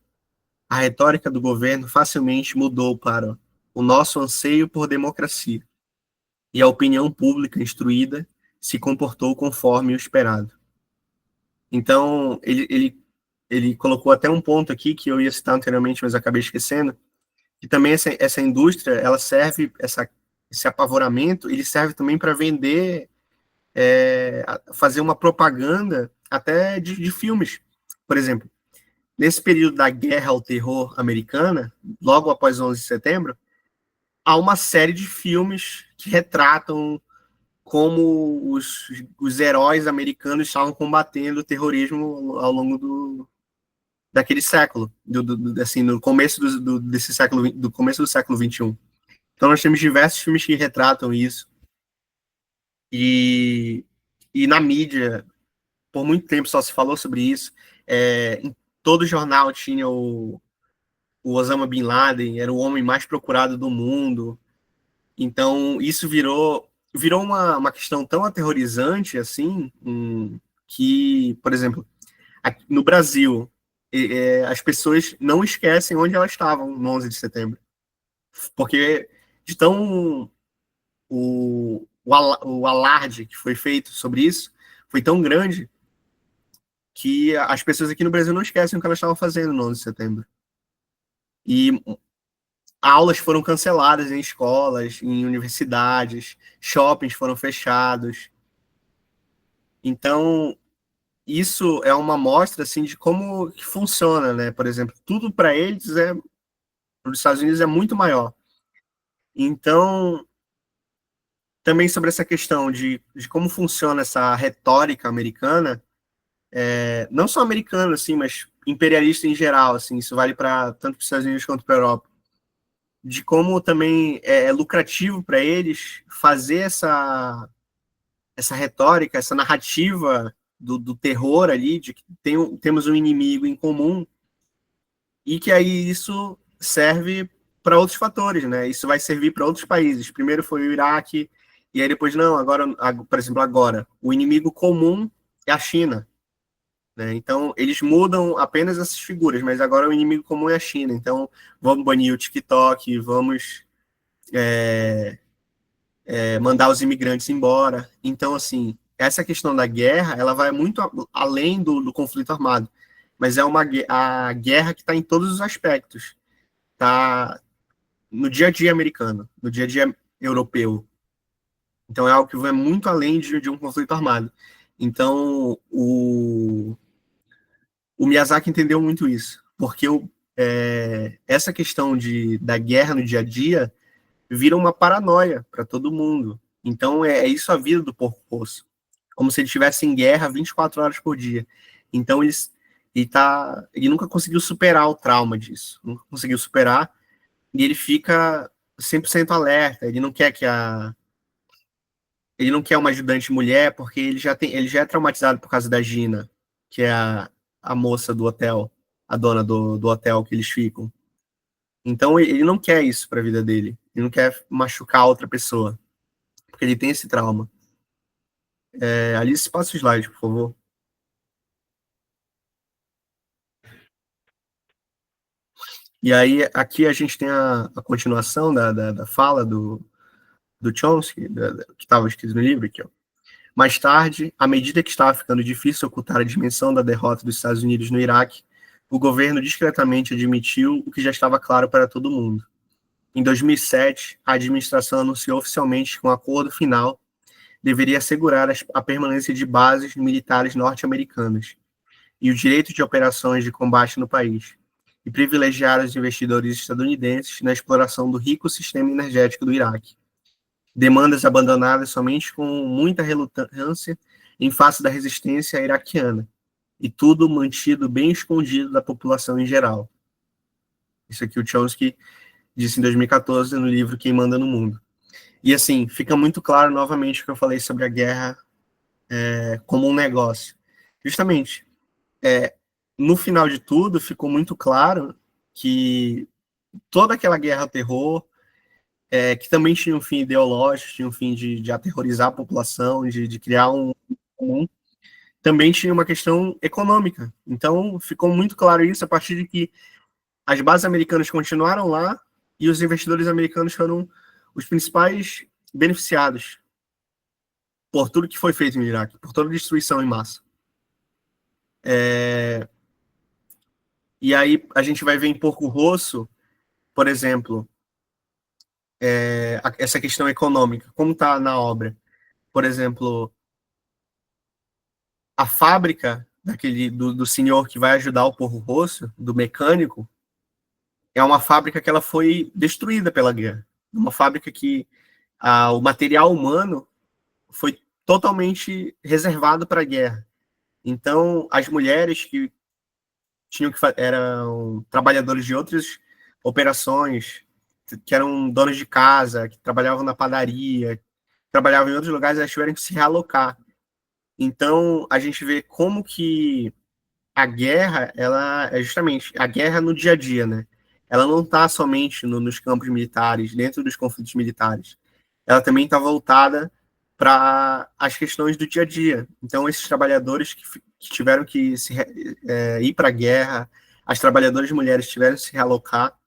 a retórica do governo facilmente mudou para o nosso anseio por democracia, e a opinião pública instruída se comportou conforme o esperado. Então, ele colocou até um ponto aqui que eu ia citar anteriormente, mas acabei esquecendo, que também essa indústria, ela serve, esse apavoramento, ele serve também para vender, fazer uma propaganda até de filmes. Por exemplo, nesse período da guerra ao terror americana, logo após 11 de setembro, há uma série de filmes que retratam como os heróis americanos estavam combatendo o terrorismo ao longo daquele século, assim, no começo desse século, do começo do século XXI. Então nós temos diversos filmes que retratam isso. E na mídia, por muito tempo só se falou sobre isso. Em todo jornal tinha o Osama Bin Laden, era o homem mais procurado do mundo. Então isso virou uma questão tão aterrorizante assim, que, por exemplo, aqui no Brasil, as pessoas não esquecem onde elas estavam no 11 de setembro. Porque de tão o alarde que foi feito sobre isso foi tão grande que as pessoas aqui no Brasil não esquecem o que elas estavam fazendo no 11 de setembro. E aulas foram canceladas em escolas, em universidades, shoppings foram fechados. Então, isso é uma amostra assim, de como que funciona, né? Por exemplo, tudo para eles para os Estados Unidos é muito maior. Então, também sobre essa questão de como funciona essa retórica americana, não só americano, assim, mas imperialista em geral, assim, isso vale para tanto para os Estados Unidos quanto para a Europa, de como também é lucrativo para eles fazer essa retórica, essa narrativa do terror ali, de que temos um inimigo em comum, e que aí isso serve para outros fatores, né? Isso vai servir para outros países. Primeiro foi o Iraque, e aí depois, não, agora, por exemplo, agora, o inimigo comum é a China, né? Então, eles mudam apenas essas figuras, mas agora o inimigo comum é a China. Então, vamos banir o TikTok, vamos mandar os imigrantes embora. Então, assim, essa questão da guerra, ela vai muito além do conflito armado, mas é a guerra que está em todos os aspectos. Está no dia a dia americano, no dia a dia europeu. Então, é algo que vai muito além de um conflito armado. Então, o Miyazaki entendeu muito isso, porque essa questão da guerra no dia a dia vira uma paranoia para todo mundo. Então, é isso a vida do porco-rosso. Como se ele estivesse em guerra 24 horas por dia. Então, ele nunca conseguiu superar o trauma disso. Nunca conseguiu superar. E ele fica 100% alerta. Ele não quer uma ajudante mulher, porque ele já é traumatizado por causa da Gina, que é a moça do hotel, a dona do hotel que eles ficam. Então, ele não quer isso para a vida dele. Ele não quer machucar outra pessoa, porque ele tem esse trauma. Alice, passa o slide, por favor. E aí, aqui a gente tem a continuação da fala do Chomsky, que estava escrito no livro. Aqui, ó. Mais tarde, à medida que estava ficando difícil ocultar a dimensão da derrota dos Estados Unidos no Iraque, o governo discretamente admitiu o que já estava claro para todo mundo. Em 2007, a administração anunciou oficialmente que um acordo final deveria assegurar a permanência de bases militares norte-americanas e o direito de operações de combate no país, e privilegiar os investidores estadunidenses na exploração do rico sistema energético do Iraque. Demandas abandonadas somente com muita relutância em face da resistência iraquiana, e tudo mantido bem escondido da população em geral. Isso aqui o Chomsky disse em 2014 no livro Quem Manda no Mundo. E assim, fica muito claro novamente o que eu falei sobre a guerra como um negócio. Justamente, no final de tudo, ficou muito claro que toda aquela guerra ao terror, que também tinha um fim ideológico, tinha um fim de aterrorizar a população, de criar um comum, também tinha uma questão econômica. Então, ficou muito claro isso a partir de que as bases americanas continuaram lá e os investidores americanos foram os principais beneficiados por tudo que foi feito no Iraque, por toda a destruição em massa. E aí a gente vai ver em Porco Rosso, por exemplo, essa questão econômica, como está na obra. Por exemplo, a fábrica do senhor que vai ajudar o Porco Rosso, do mecânico, é uma fábrica que ela foi destruída pela guerra. Uma fábrica que o material humano foi totalmente reservado para a guerra. Então, as mulheres que eram trabalhadores de outras operações, que eram donos de casa, que trabalhavam na padaria, trabalhavam em outros lugares, elas tiveram que se realocar. Então, a gente vê como que a guerra, ela é justamente a guerra no dia a dia, né? Ela não está somente nos campos militares, dentro dos conflitos militares. Ela também está voltada para as questões do dia a dia. Então, esses trabalhadores que tiveram que ir para a guerra, as trabalhadoras mulheres tiveram que se realocar,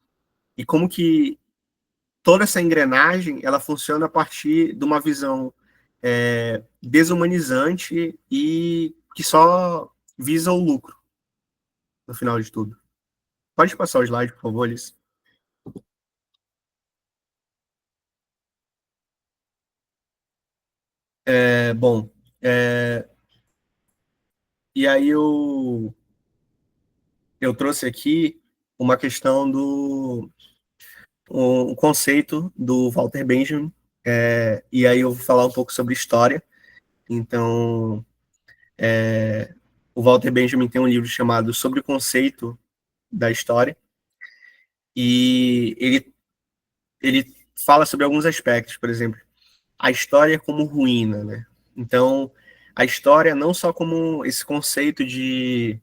e como que toda essa engrenagem ela funciona a partir de uma visão desumanizante e que só visa o lucro no final de tudo. Pode passar o slide, por favor, Alice? Bom, e aí eu trouxe aqui uma questão um conceito do Walter Benjamin, e aí eu vou falar um pouco sobre história. Então, o Walter Benjamin tem um livro chamado Sobre o Conceito da História, e ele fala sobre alguns aspectos, por exemplo, a história como ruína, né? Então, a história não só como esse conceito de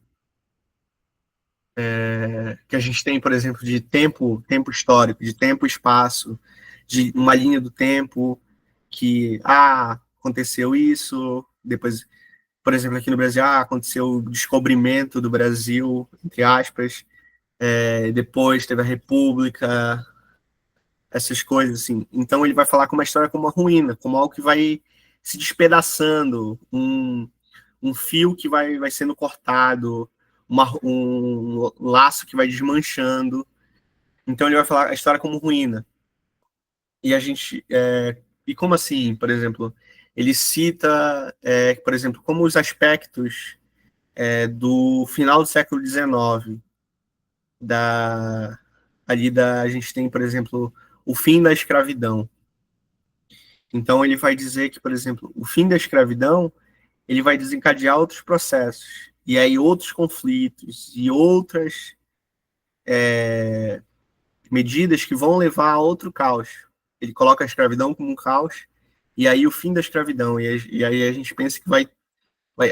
que a gente tem, por exemplo, de tempo histórico, de tempo e espaço, de uma linha do tempo que aconteceu isso, depois, por exemplo, aqui no Brasil, aconteceu o descobrimento do Brasil, entre aspas, depois teve a República, essas coisas assim. Então ele vai falar como a história como uma ruína, como algo que vai se despedaçando, um fio que vai sendo cortado, um laço que vai desmanchando. Então ele vai falar a história como ruína. E a gente e como assim, por exemplo, ele cita, por exemplo, como os aspectos do final do século XIX, a gente tem, por exemplo, o fim da escravidão. Então ele vai dizer que, por exemplo, o fim da escravidão ele vai desencadear outros processos e aí outros conflitos e outras medidas que vão levar a outro caos. Ele coloca a escravidão como um caos e aí o fim da escravidão e aí a gente pensa que vai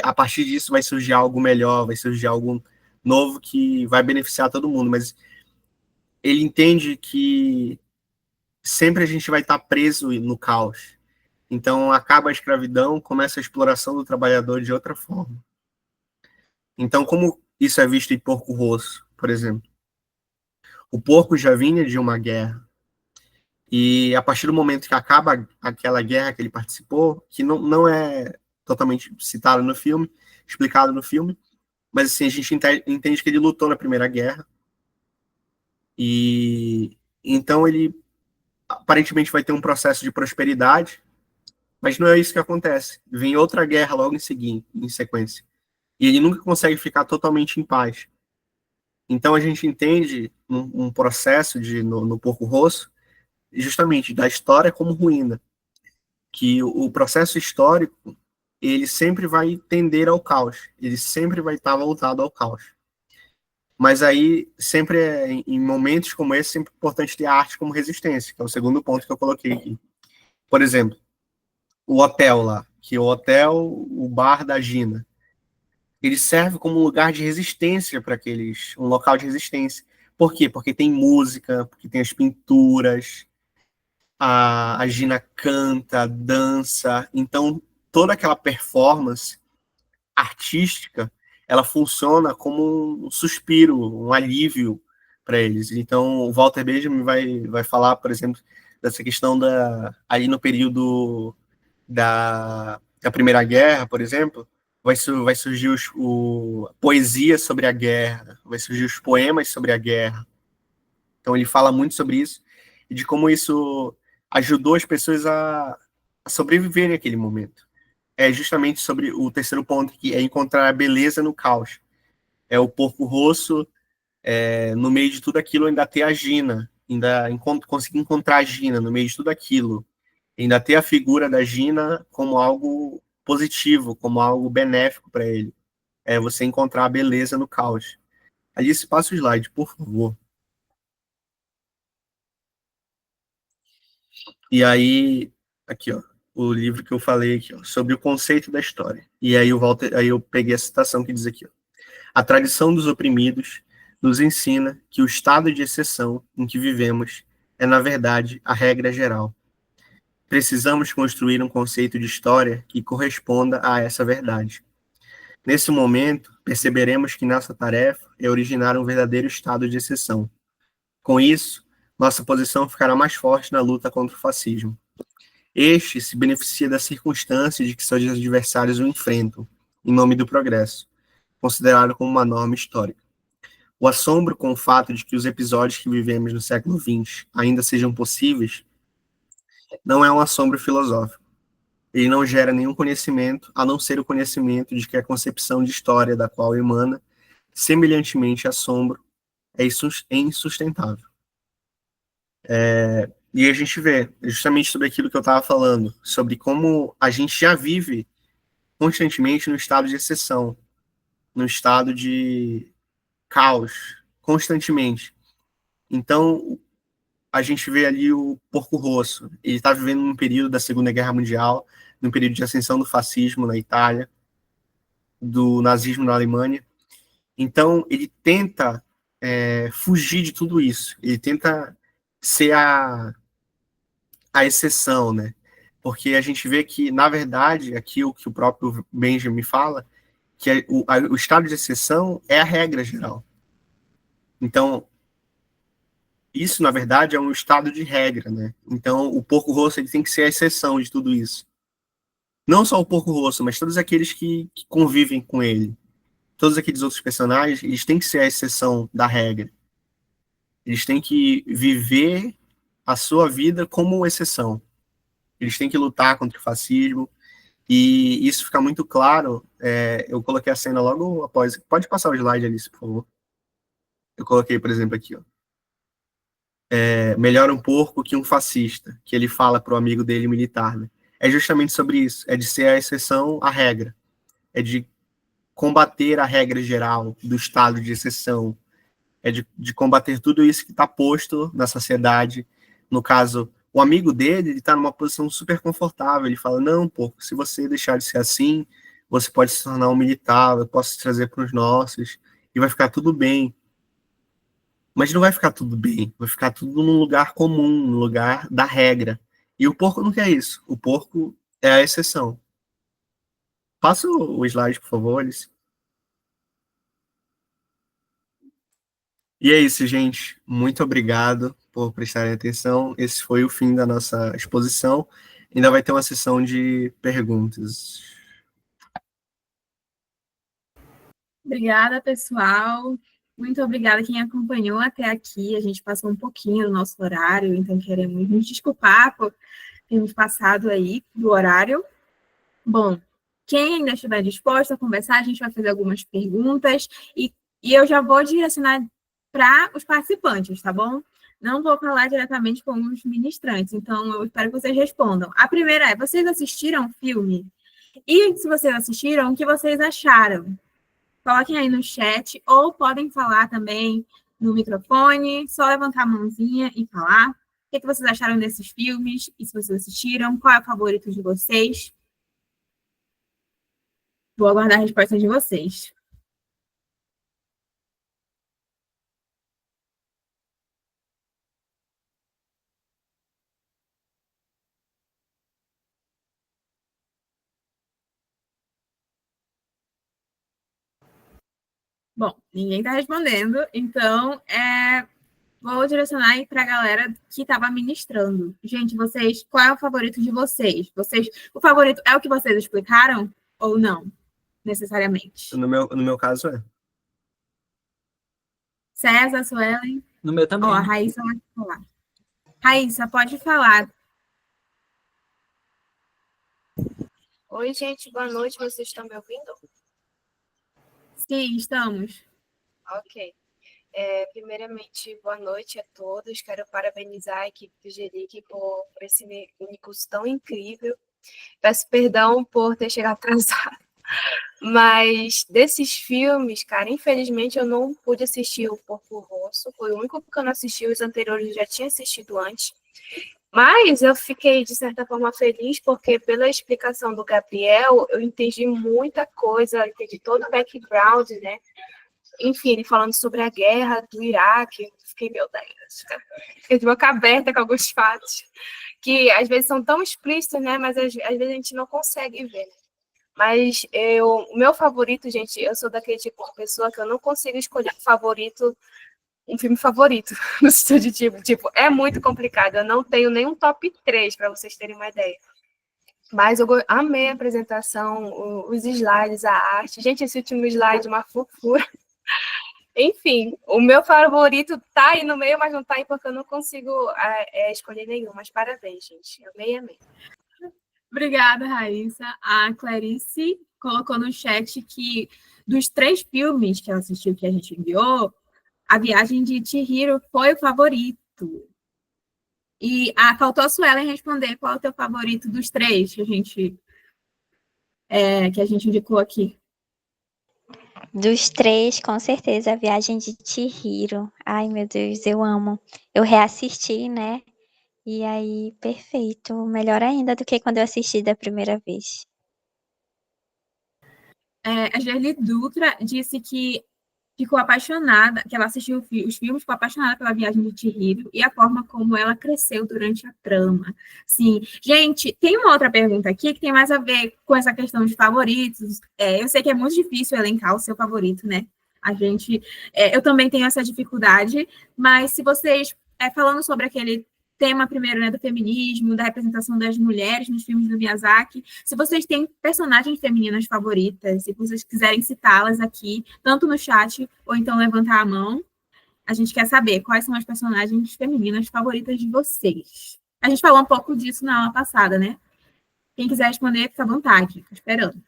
a partir disso vai surgir algo melhor, vai surgir algo novo que vai beneficiar todo mundo, mas ele entende que sempre a gente vai estar preso no caos. Então, acaba a escravidão, começa a exploração do trabalhador de outra forma. Então, como isso é visto em Porco Rosso, por exemplo? O porco já vinha de uma guerra. E a partir do momento que acaba aquela guerra que ele participou, que não é totalmente citado no filme, explicado no filme, mas assim, a gente entende que ele lutou na Primeira Guerra. E então ele aparentemente vai ter um processo de prosperidade, mas não é isso que acontece. Vem outra guerra logo em sequência. E ele nunca consegue ficar totalmente em paz. Então a gente entende um processo no Porco Rosso, justamente da história como ruína, que o processo histórico ele sempre vai tender ao caos, ele sempre vai estar voltado ao caos. Mas aí, sempre em momentos como esse, sempre é importante ter a arte como resistência, que é o segundo ponto que eu coloquei aqui. Por exemplo, o hotel lá, que é o bar da Gina, ele serve como um lugar de resistência para aqueles, um local de resistência. Por quê? Porque tem música, porque tem as pinturas, a Gina canta, dança, então toda aquela performance artística, ela funciona como um suspiro, um alívio para eles. Então, o Walter Benjamin vai falar, por exemplo, dessa questão aí no período da Primeira Guerra, por exemplo, vai surgir a poesia sobre a guerra, vai surgir os poemas sobre a guerra. Então ele fala muito sobre isso e de como isso ajudou as pessoas a sobreviverem naquele momento. É justamente sobre o terceiro ponto, que é encontrar a beleza no caos. É o Porco Rosso, no meio de tudo aquilo, ainda ter a Gina, conseguir encontrar a Gina no meio de tudo aquilo, ainda ter a figura da Gina como algo positivo, como algo benéfico para ele. É você encontrar a beleza no caos. Alice, passa o slide, por favor. E aí, aqui, ó, o livro que eu falei aqui, ó, sobre o conceito da história. E aí aí eu peguei a citação que diz aqui, ó, a tradição dos oprimidos nos ensina que o estado de exceção em que vivemos é, na verdade, a regra geral. Precisamos construir um conceito de história que corresponda a essa verdade. Nesse momento, perceberemos que nossa tarefa é originar um verdadeiro estado de exceção. Com isso, nossa posição ficará mais forte na luta contra o fascismo. Este se beneficia da circunstância de que seus adversários o enfrentam, em nome do progresso, considerado como uma norma histórica. O assombro com o fato de que os episódios que vivemos no século XX ainda sejam possíveis não é um assombro filosófico. Ele não gera nenhum conhecimento, a não ser o conhecimento de que a concepção de história da qual emana, semelhantemente assombro, é insustentável. E a gente vê justamente sobre aquilo que eu estava falando, sobre como a gente já vive constantemente no estado de exceção. num estado de caos, constantemente. Então, a gente vê ali o Porco Rosso. Ele está vivendo num período da Segunda Guerra Mundial, num período de ascensão do fascismo na Itália, do nazismo na Alemanha. Então, ele tenta fugir de tudo isso. Ele tenta ser a exceção, né? Porque a gente vê que, na verdade, aqui o que o próprio Benjamin fala, que o estado de exceção é a regra geral. Então, isso, na verdade, é um estado de regra, né? Então, o Porco Rosso ele tem que ser a exceção de tudo isso. Não só o Porco Rosso, mas todos aqueles que convivem com ele. Todos aqueles outros personagens, eles têm que ser a exceção da regra. Eles têm que viver a sua vida como exceção. Eles têm que lutar contra o fascismo. E isso fica muito claro. Eu coloquei a cena logo após. Pode passar o slide, Alice, por favor. Eu coloquei, por exemplo, aqui, ó. Melhor um porco que um fascista, que ele fala para o amigo dele militar, né? É justamente sobre isso, é de ser a exceção à regra, é de combater a regra geral do estado de exceção, é de combater tudo isso que está posto na sociedade. No caso, o amigo dele, ele está numa posição super confortável, ele fala, não, porco, se você deixar de ser assim, você pode se tornar um militar, eu posso te trazer para os nossos, e vai ficar tudo bem. Mas não vai ficar tudo bem, vai ficar tudo num lugar comum, no lugar da regra. E o porco não quer isso. O porco é a exceção. Passa o slide, por favor, Alice. E é isso, gente. Muito obrigado por prestarem atenção. Esse foi o fim da nossa exposição. Ainda vai ter uma sessão de perguntas. Obrigada, pessoal. Muito obrigada quem acompanhou até aqui. A gente passou um pouquinho do nosso horário, então queremos nos desculpar por termos passado aí do horário. Bom, quem ainda estiver disposto a conversar, a gente vai fazer algumas perguntas e eu já vou direcionar para os participantes, tá bom? Não vou falar diretamente com os ministrantes, então eu espero que vocês respondam. A primeira é, vocês assistiram o filme? E se vocês assistiram, o que vocês acharam? Coloquem aí no chat, ou podem falar também no microfone, só levantar a mãozinha e falar. O que vocês acharam desses filmes? E se vocês assistiram, qual é o favorito de vocês? Vou aguardar a resposta de vocês. Bom, ninguém está respondendo, então vou direcionar aí para a galera que estava ministrando. Gente, vocês, qual é o favorito de vocês? O favorito é o que vocês explicaram ou não, necessariamente? No meu caso, é. César, Suelen? No meu também. A Raíssa vai falar. Raíssa, pode falar. Oi, gente, boa noite. Vocês estão me ouvindo? Sim, estamos. Ok. Primeiramente, boa noite a todos. Quero parabenizar a equipe do Geric por esse minicurso tão incrível. Peço perdão por ter chegado atrasado. Mas desses filmes, cara, infelizmente eu não pude assistir o Porco Rosso. Foi o único que eu não assisti. Os anteriores eu já tinha assistido antes. Mas eu fiquei, de certa forma, feliz, porque pela explicação do Gabriel, eu entendi muita coisa, entendi todo o background, né? Enfim, ele falando sobre a guerra do Iraque, fiquei, meu Deus, fiquei de boca aberta com alguns fatos, que às vezes são tão explícitos, né? Mas às vezes a gente não consegue ver, né? Mas o meu favorito, gente, eu sou daquele tipo de pessoa que eu não consigo escolher um filme favorito, no sentido de tipo, é muito complicado, eu não tenho nenhum top 3, para vocês terem uma ideia. Mas eu amei a apresentação, os slides, a arte. Gente, esse último slide, uma fofura. Enfim, o meu favorito tá aí no meio, mas não tá aí porque eu não consigo escolher nenhum. Mas parabéns, gente. Amei. Obrigada, Raíssa. A Clarice colocou no chat que dos 3 filmes que ela assistiu, que a gente enviou, A Viagem de Chihiro foi o favorito. E faltou a Suelen responder qual é o teu favorito dos 3 que a gente indicou aqui. Dos três, com certeza, a Viagem de Chihiro. Ai, meu Deus, eu amo. Eu reassisti, né? E aí, perfeito. Melhor ainda do que quando eu assisti da primeira vez. A Gerli Dutra disse que ficou apaixonada, que ela assistiu os filmes, ficou apaixonada pela Viagem de Chihiro e a forma como ela cresceu durante a trama. Sim. Gente, tem uma outra pergunta aqui que tem mais a ver com essa questão de favoritos. Eu sei que é muito difícil elencar o seu favorito, né? Eu também tenho essa dificuldade, mas se vocês, falando sobre aquele tema primeiro, né, do feminismo, da representação das mulheres nos filmes do Miyazaki, se vocês têm personagens femininas favoritas, se vocês quiserem citá-las aqui, tanto no chat ou então levantar a mão, a gente quer saber quais são as personagens femininas favoritas de vocês. A gente falou um pouco disso na aula passada, né? Quem quiser responder, fica à vontade, fico esperando.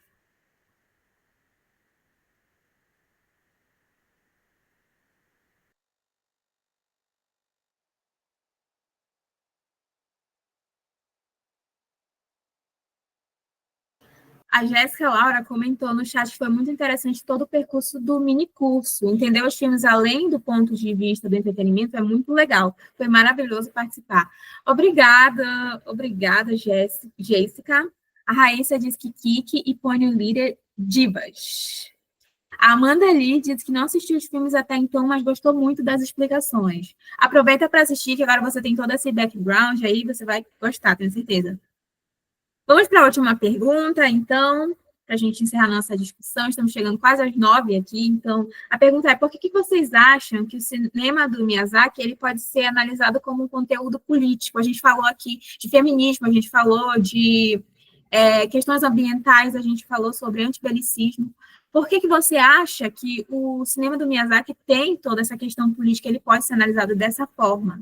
A Jéssica Laura comentou no chat que foi muito interessante todo o percurso do minicurso. Entender os filmes além do ponto de vista do entretenimento é muito legal. Foi maravilhoso participar. Obrigada, Jéssica. A Raíssa diz que Kiki e Pony Líder divas. A Amanda Lee diz que não assistiu os filmes até então, mas gostou muito das explicações. Aproveita para assistir, que agora você tem todo esse background aí, você vai gostar, tenho certeza. Vamos para a última pergunta, então, para a gente encerrar nossa discussão. Estamos chegando quase às 9 aqui, então, a pergunta é, por que vocês acham que o cinema do Miyazaki ele pode ser analisado como um conteúdo político? A gente falou aqui de feminismo, a gente falou de questões ambientais, a gente falou sobre antibelicismo. Por que você acha que o cinema do Miyazaki tem toda essa questão política, ele pode ser analisado dessa forma?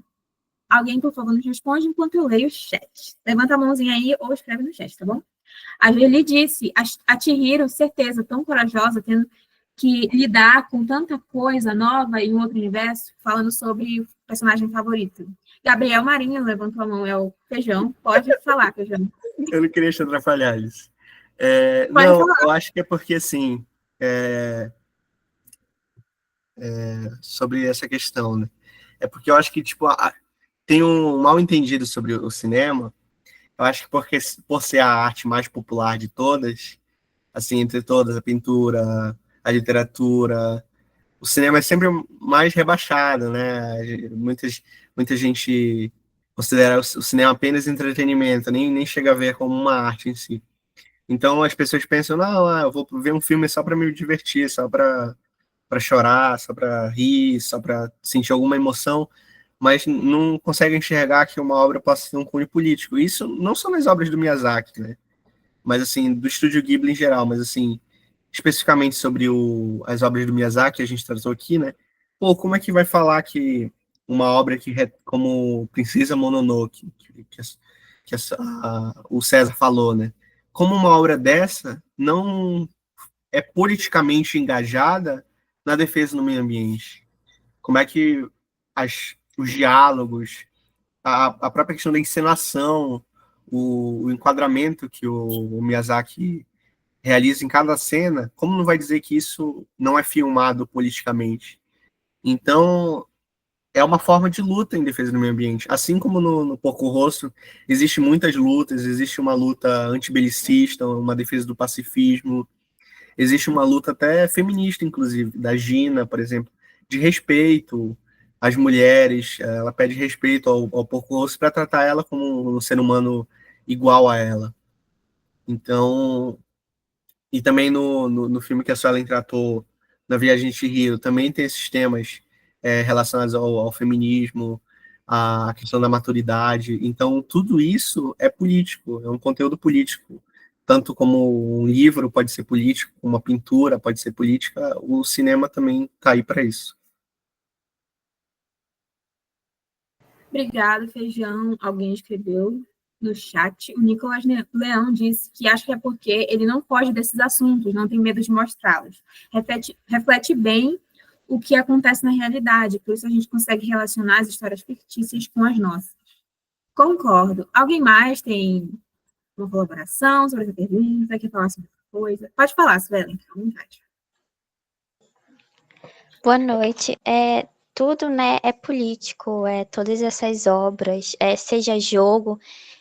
Alguém, por favor, nos responde enquanto eu leio o chat. Levanta a mãozinha aí ou escreve no chat, tá bom? A Joeli disse, a Chihiro, certeza, tão corajosa, tendo que lidar com tanta coisa nova em um outro universo, falando sobre o personagem favorito. Gabriel Marinho levantou a mão, é o Feijão. Pode falar, Feijão. Eu não queria te atrapalhar, Alice. Não, falar. Eu acho que é porque, assim, sobre essa questão, né? É porque eu acho que, tipo, tem um mal entendido sobre o cinema. Eu acho que porque, por ser a arte mais popular de todas, assim, entre todas, a pintura, a literatura, o cinema é sempre mais rebaixado, né? Muita gente considera o cinema apenas entretenimento, nem chega a ver como uma arte em si. Então as pessoas pensam, não, eu vou ver um filme só para me divertir, só para chorar, só para rir, só para sentir alguma emoção, mas não conseguem enxergar que uma obra possa ter um cunho político. Isso não só nas obras do Miyazaki, né? Mas assim, do Estúdio Ghibli em geral, mas assim, especificamente sobre as obras do Miyazaki, a gente tratou aqui, né? Pô, como é que vai falar que uma obra como Princesa Mononoke, que o César falou, né? Como uma obra dessa não é politicamente engajada na defesa do meio ambiente? Como é que os diálogos, a própria questão da encenação, o enquadramento que o Miyazaki realiza em cada cena, como não vai dizer que isso não é filmado politicamente? Então, é uma forma de luta em defesa do meio ambiente. Assim como no Porco Rosso, existe muitas lutas, existe uma luta antibelicista, uma defesa do pacifismo, existe uma luta até feminista, inclusive, da Gina, por exemplo, de respeito às mulheres. Ela pede respeito ao Porco Rosso para tratar ela como um ser humano igual a ela. Então, e também no filme que a Suelen tratou, na Viagem de Chihiro, também tem esses temas relacionados ao feminismo, à questão da maturidade. Então, tudo isso é político, é um conteúdo político. Tanto como um livro pode ser político, uma pintura pode ser política, o cinema também está aí para isso. Obrigado, Feijão. Alguém escreveu no chat. O Nicolas Leão disse que acha que é porque ele não foge desses assuntos, não tem medo de mostrá-los. Reflete bem o que acontece na realidade, por isso a gente consegue relacionar as histórias fictícias com as nossas. Concordo. Alguém mais tem uma colaboração sobre essa pergunta? Quer falar sobre outra coisa? Pode falar, Suelen, fica à vontade. Boa noite. Tudo, né, é político, todas essas obras, seja jogo,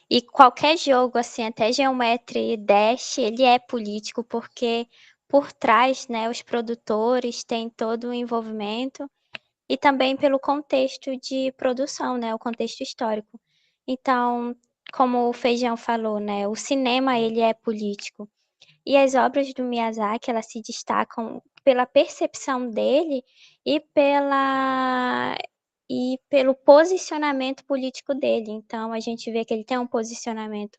e qualquer jogo, assim, até Geometry Dash, ele é político, porque por trás, né, os produtores têm todo o envolvimento, e também pelo contexto de produção, né, o contexto histórico. Então, como o Feijão falou, né, o cinema, ele é político. E as obras do Miyazaki, elas se destacam pela percepção dele e pelo posicionamento político dele. Então, a gente vê que ele tem um posicionamento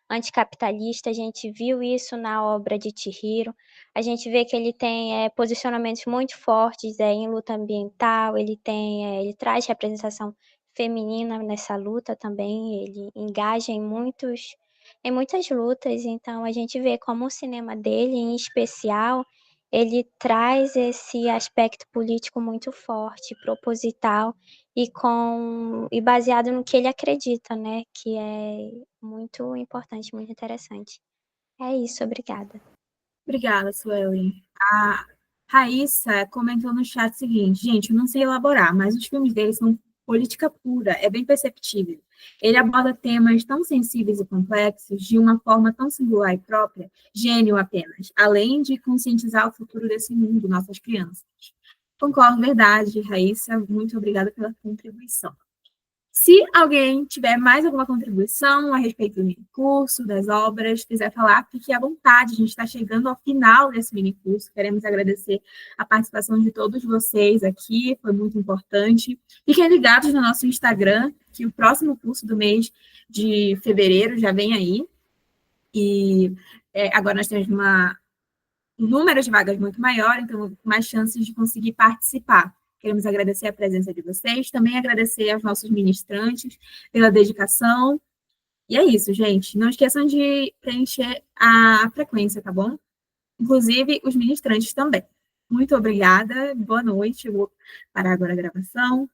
anticapitalista, a gente viu isso na obra de Chihiro, a gente vê que ele tem posicionamentos muito fortes em luta ambiental, ele traz representação feminina nessa luta também, ele engaja em muitas lutas, então a gente vê como o cinema dele, em especial, ele traz esse aspecto político muito forte, proposital e baseado no que ele acredita, né, que é muito importante, muito interessante. É isso, obrigada. Obrigada, Suelen. A Raíssa comentou no chat o seguinte, gente, eu não sei elaborar, mas os filmes dele são política pura, é bem perceptível. Ele aborda temas tão sensíveis e complexos de uma forma tão singular e própria, gênio apenas, além de conscientizar o futuro desse mundo, nossas crianças. Concordo, verdade, Raíssa, muito obrigada pela contribuição. Se alguém tiver mais alguma contribuição a respeito do minicurso, das obras, quiser falar, fique à vontade. A gente está chegando ao final desse minicurso. Queremos agradecer a participação de todos vocês aqui, foi muito importante. Fiquem ligados no nosso Instagram, que o próximo curso do mês de fevereiro já vem aí. E agora nós temos um número de vagas muito maior, então mais chances de conseguir participar. Queremos agradecer a presença de vocês, também agradecer aos nossos ministrantes pela dedicação. E é isso, gente. Não esqueçam de preencher a frequência, tá bom? Inclusive, os ministrantes também. Muito obrigada, boa noite. Eu vou parar agora a gravação.